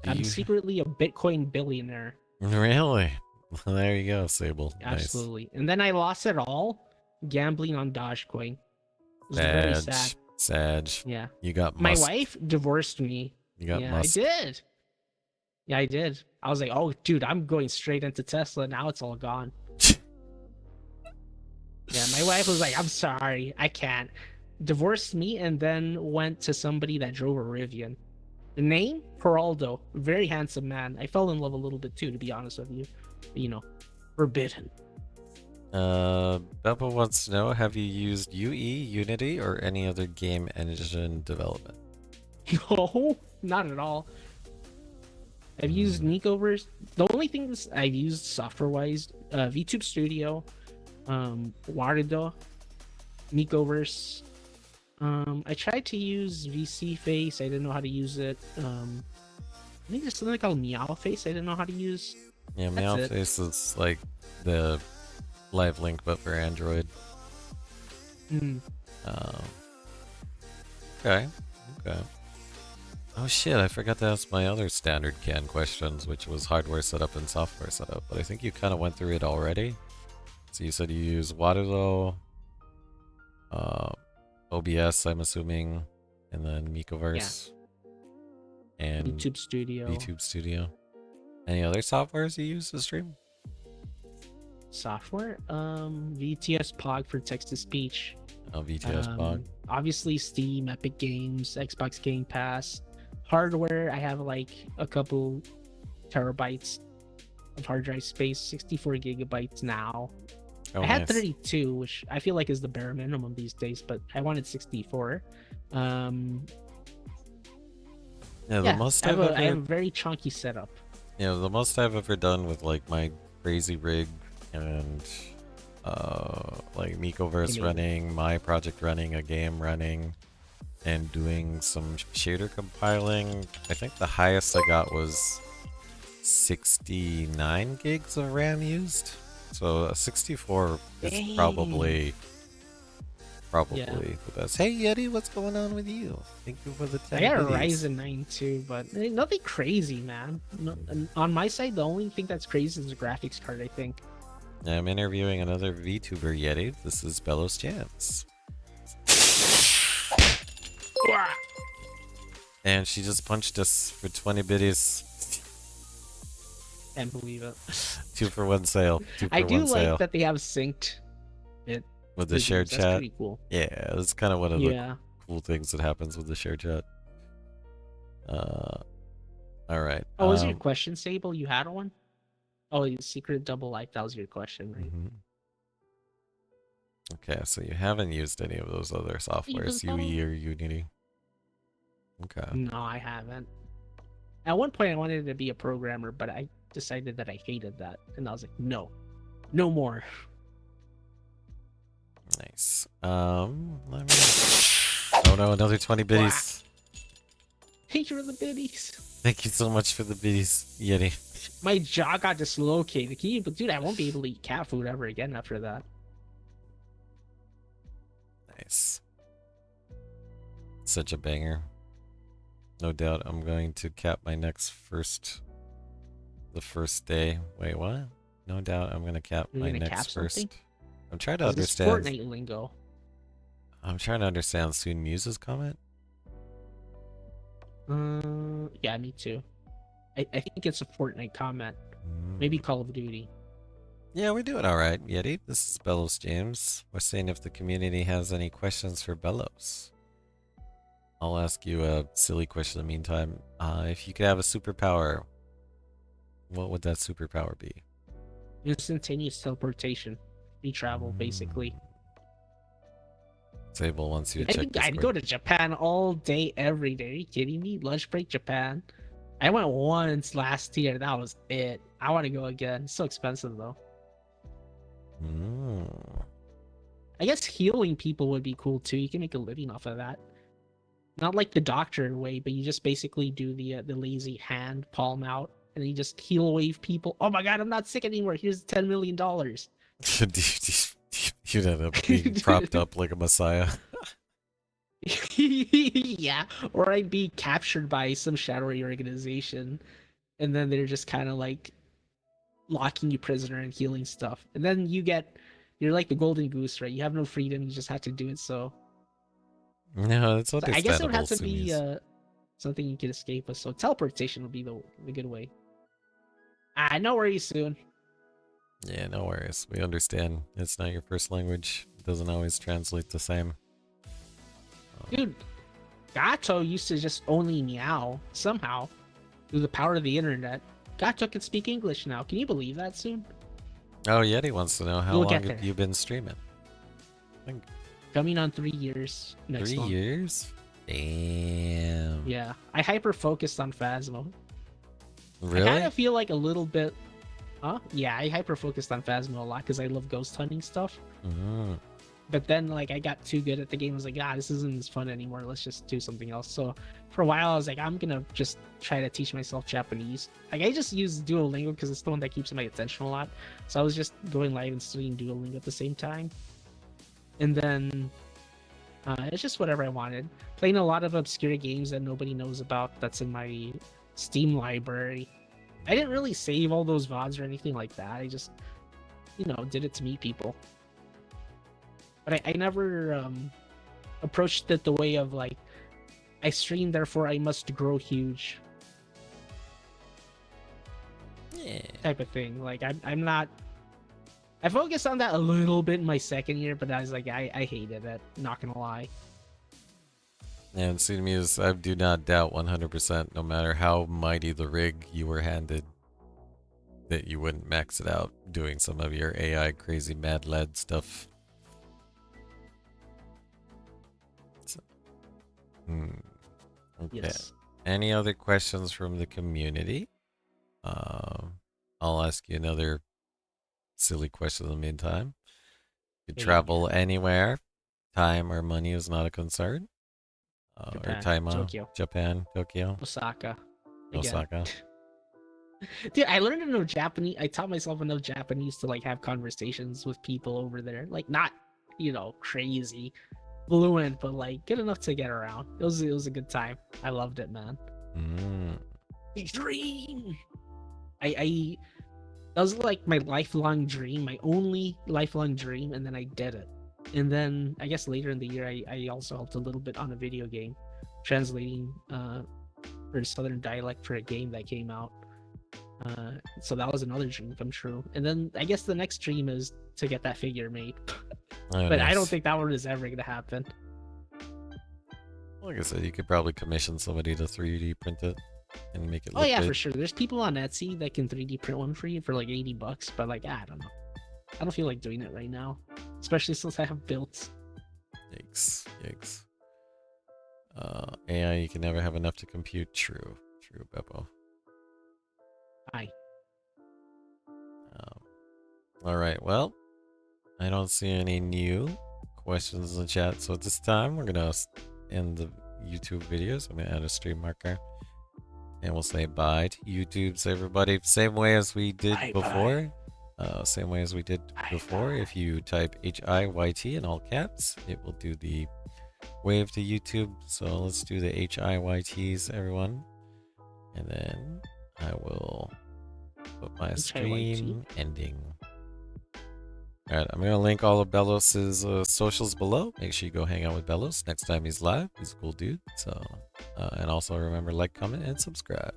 Speaker 1: do
Speaker 2: I'm
Speaker 1: you
Speaker 2: secretly a Bitcoin billionaire.
Speaker 1: really? There you go, Sable. Nice.
Speaker 2: Absolutely. And then I lost it all gambling on Dogecoin. It was very
Speaker 1: Sag.
Speaker 2: sad.
Speaker 1: Sag.
Speaker 2: Yeah.
Speaker 1: You got
Speaker 2: My
Speaker 1: musked.
Speaker 2: wife divorced me.
Speaker 1: You got
Speaker 2: Yeah, I
Speaker 1: musked.
Speaker 2: did. Yeah, I did. I was like, oh, dude, I'm going straight into Tesla. Now it's all gone. Yeah, my wife was like, I'm sorry, I can't. Divorced me and then went to somebody that drove a Rivian. The name? Geraldo. Very handsome man. I fell in love a little bit too, to be honest with you. But, forbidden.
Speaker 1: Beppo wants to know, have you used UE, Unity, or any other game engine development?
Speaker 2: No, not at all. I've used Nicoverse. The only things I've used software-wise, VTube Studio, Warido, Nicoverse. I tried to use VC Face. I didn't know how to use it. I think there's something called Meow Face. I didn't know how to use.
Speaker 1: Yeah,
Speaker 2: That's it.
Speaker 1: Meowface is like the live link, but for Android.
Speaker 2: Hmm.
Speaker 1: Um, okay, okay. Oh shit, I forgot to ask my other standard CAN questions, which was hardware setup and software setup, but I think you kind of went through it already. So you said you use Waterloo, uh, OBS, I'm assuming, and then
Speaker 2: Yeah,
Speaker 1: Micoverse, and
Speaker 2: YouTube Studio
Speaker 1: VTube Studio. Any other softwares you use to stream?
Speaker 2: software. VTS Pog for text to speech.
Speaker 1: Oh, VTS Bog.
Speaker 2: Obviously Steam, Epic Games, Xbox Game Pass. Hardware, I have like a couple terabytes of hard drive space, 64 gigabytes now.
Speaker 1: Oh,
Speaker 2: I had
Speaker 1: nice.
Speaker 2: 32, which I feel like is the bare minimum these days, but I wanted 64.
Speaker 1: Yeah, the
Speaker 2: Yeah,
Speaker 1: most
Speaker 2: I have
Speaker 1: I've
Speaker 2: a
Speaker 1: ever
Speaker 2: very chunky setup.
Speaker 1: Yeah, the most I've ever done with like my crazy rig and like Micoverse
Speaker 2: Gaming.
Speaker 1: running, my project running, a game running, and doing some shader compiling. I think the highest I got was 69 gigs of RAM used. So a 64 is
Speaker 2: Dang.
Speaker 1: probably
Speaker 2: Yeah.
Speaker 1: the best. Hey Yeti, what's going on with you? Thank you for the 10
Speaker 2: I got a
Speaker 1: biddies.
Speaker 2: Ryzen 9 too, but nothing crazy, man. No, and on my side, the only thing that's crazy is the graphics card, I think.
Speaker 1: I'm interviewing another VTuber Yeti. This is Belos Chance. And she just punched us for 20 biddies.
Speaker 2: Can't believe it.
Speaker 1: 2 for 1 sale. 2
Speaker 2: I
Speaker 1: for
Speaker 2: do
Speaker 1: 1
Speaker 2: like
Speaker 1: sale.
Speaker 2: that they have synced it
Speaker 1: With the shared
Speaker 2: That's
Speaker 1: chat.
Speaker 2: pretty cool.
Speaker 1: Yeah, that's kind of one of the
Speaker 2: Yeah.
Speaker 1: cool things that happens with the shared chat. Alright.
Speaker 2: Oh, was your question, Sable? You had one? Oh, secret double life. That was your question, right?
Speaker 1: Okay, so you haven't used any of those other softwares, UE or Unity. Okay.
Speaker 2: No, I haven't. At one point, I wanted to be a programmer, but I decided that I hated that, and I was like, no, no more.
Speaker 1: Nice. Let me. Oh no, another 20 biddies.
Speaker 2: Thank you for the biddies.
Speaker 1: Thank you so much for the biddies, Yeti.
Speaker 2: My jaw got dislocated. Can you, but dude, I won't be able to eat cat food ever again after that.
Speaker 1: Nice. Such a banger. No doubt I'm going to cap my next the first day. Wait, what? No doubt I'm going to cap
Speaker 2: You're
Speaker 1: my
Speaker 2: gonna
Speaker 1: next
Speaker 2: cap
Speaker 1: first.
Speaker 2: something?
Speaker 1: I'm trying to
Speaker 2: Is this
Speaker 1: understand.
Speaker 2: Fortnite lingo?
Speaker 1: I'm trying to understand Soon Muse's comment.
Speaker 2: Yeah, me too. I think it's a Fortnite comment.
Speaker 1: Mm.
Speaker 2: Maybe Call of Duty.
Speaker 1: Yeah, we're doing all right, Yeti. This is Belos James. We're seeing if the community has any questions for Belos. I'll ask you a silly question in the meantime. If you could have a superpower, what would that superpower be?
Speaker 2: Instantaneous teleportation. Free travel, basically.
Speaker 1: Sable wants you to
Speaker 2: I
Speaker 1: check
Speaker 2: think
Speaker 1: Discord.
Speaker 2: I'd go to Japan all day, every day. Are you kidding me? Lunch break, Japan. I went once last year. That was it. I want to go again. It's so expensive, though. I guess healing people would be cool, too. You can make a living off of that. Not like the doctor way, but you just basically do the lazy hand palm out, and then you just heal wave people. Oh my god, I'm not sick anymore. Here's $10 million.
Speaker 1: You'd end up being propped up like a messiah.
Speaker 2: Yeah, or I'd be captured by some shadowy organization, and then they're just kind of like locking you prisoner and healing stuff. And then you're like the golden goose, right? You have no freedom. You just have to do it. So
Speaker 1: no, that's understandable.
Speaker 2: I guess it would have to be
Speaker 1: Sumis.
Speaker 2: something you could escape with. So teleportation would be the good way. No worries soon.
Speaker 1: Yeah, no worries. We understand. It's not your first language. It doesn't always translate the same.
Speaker 2: Dude, Gato used to just only meow somehow through the power of the internet. Gato can speak English now. Can you believe that soon?
Speaker 1: Oh, Yeti wants to know how
Speaker 2: We'll
Speaker 1: long
Speaker 2: get
Speaker 1: have
Speaker 2: there.
Speaker 1: you been streaming? I think
Speaker 2: Coming on 3 years next
Speaker 1: 3
Speaker 2: month.
Speaker 1: years? Damn.
Speaker 2: Yeah, I hyper focused on Phasmo.
Speaker 1: Really?
Speaker 2: I kind of feel like a little bit. Huh? Yeah, I hyper focused on Phasmo a lot because I love ghost hunting stuff. But then, like, I got too good at the game. I was like, this isn't as fun anymore. Let's just do something else. So for a while, I was like, I'm gonna just try to teach myself Japanese. Like, I just use Duolingo because it's the one that keeps my attention a lot. So I was just going live and studying Duolingo at the same time. And then It's just whatever I wanted. Playing a lot of obscure games that nobody knows about that's in my Steam library. I didn't really save all those VODs or anything like that. I just, did it to meet people. But I never approached it the way of like, I stream, therefore I must grow huge
Speaker 1: Yeah.
Speaker 2: type of thing. Like, I'm not. I focused on that a little bit in my second year, but I was like, I hated it. Not gonna lie.
Speaker 1: And see to me is I do not doubt 100%, no matter how mighty the rig you were handed, that you wouldn't max it out doing some of your AI crazy mad led stuff. So, okay.
Speaker 2: Yes.
Speaker 1: Any other questions from the community? I'll ask you another silly question in the meantime. You
Speaker 2: Yeah,
Speaker 1: travel anywhere, time or money is not a concern. Or
Speaker 2: Japan,
Speaker 1: Taima,
Speaker 2: Tokyo,
Speaker 1: Japan, Tokyo,
Speaker 2: Osaka. Again.
Speaker 1: Osaka.
Speaker 2: Dude, I learned enough Japanese. I taught myself enough Japanese to like have conversations with people over there. Like not, crazy fluent, but like good enough to get around. It was a good time. I loved it, man.
Speaker 1: Mm.
Speaker 2: Dream. I that was like my lifelong dream, my only lifelong dream, and then I did it. And then I guess later in the year, I also helped a little bit on a video game, translating for Southern dialect for a game that came out. So that was another dream come true. And then I guess the next dream is to get that figure made,
Speaker 1: Oh,
Speaker 2: but I don't
Speaker 1: nice.
Speaker 2: think that one is ever gonna happen.
Speaker 1: Like I said, you could probably commission somebody to 3D print it and make it
Speaker 2: Oh
Speaker 1: look
Speaker 2: yeah,
Speaker 1: good.
Speaker 2: for sure. There's people on Etsy that can 3D print one for you for like $80, but like I don't know. I don't feel like doing it right now, especially since I have built.
Speaker 1: Yikes, yikes. AI, you can never have enough to compute. True, true, Beppo.
Speaker 2: Hi.
Speaker 1: All right, well, I don't see any new questions in the chat, so at this time, we're gonna end the YouTube videos. I'm gonna add a stream marker. And we'll say bye to YouTube's everybody. Same way as we did
Speaker 2: Bye,
Speaker 1: before. Same way as we did
Speaker 2: Bye,
Speaker 1: before.
Speaker 2: bye.
Speaker 1: If you type HIYT in all caps, it will do the wave to YouTube. So let's do the HIYTs, everyone. And then I will put my stream ending. Alright, I'm going to link all of Belos' socials below. Make sure you go hang out with Belos next time he's live. He's a cool dude. So, and also remember, like, comment, and subscribe.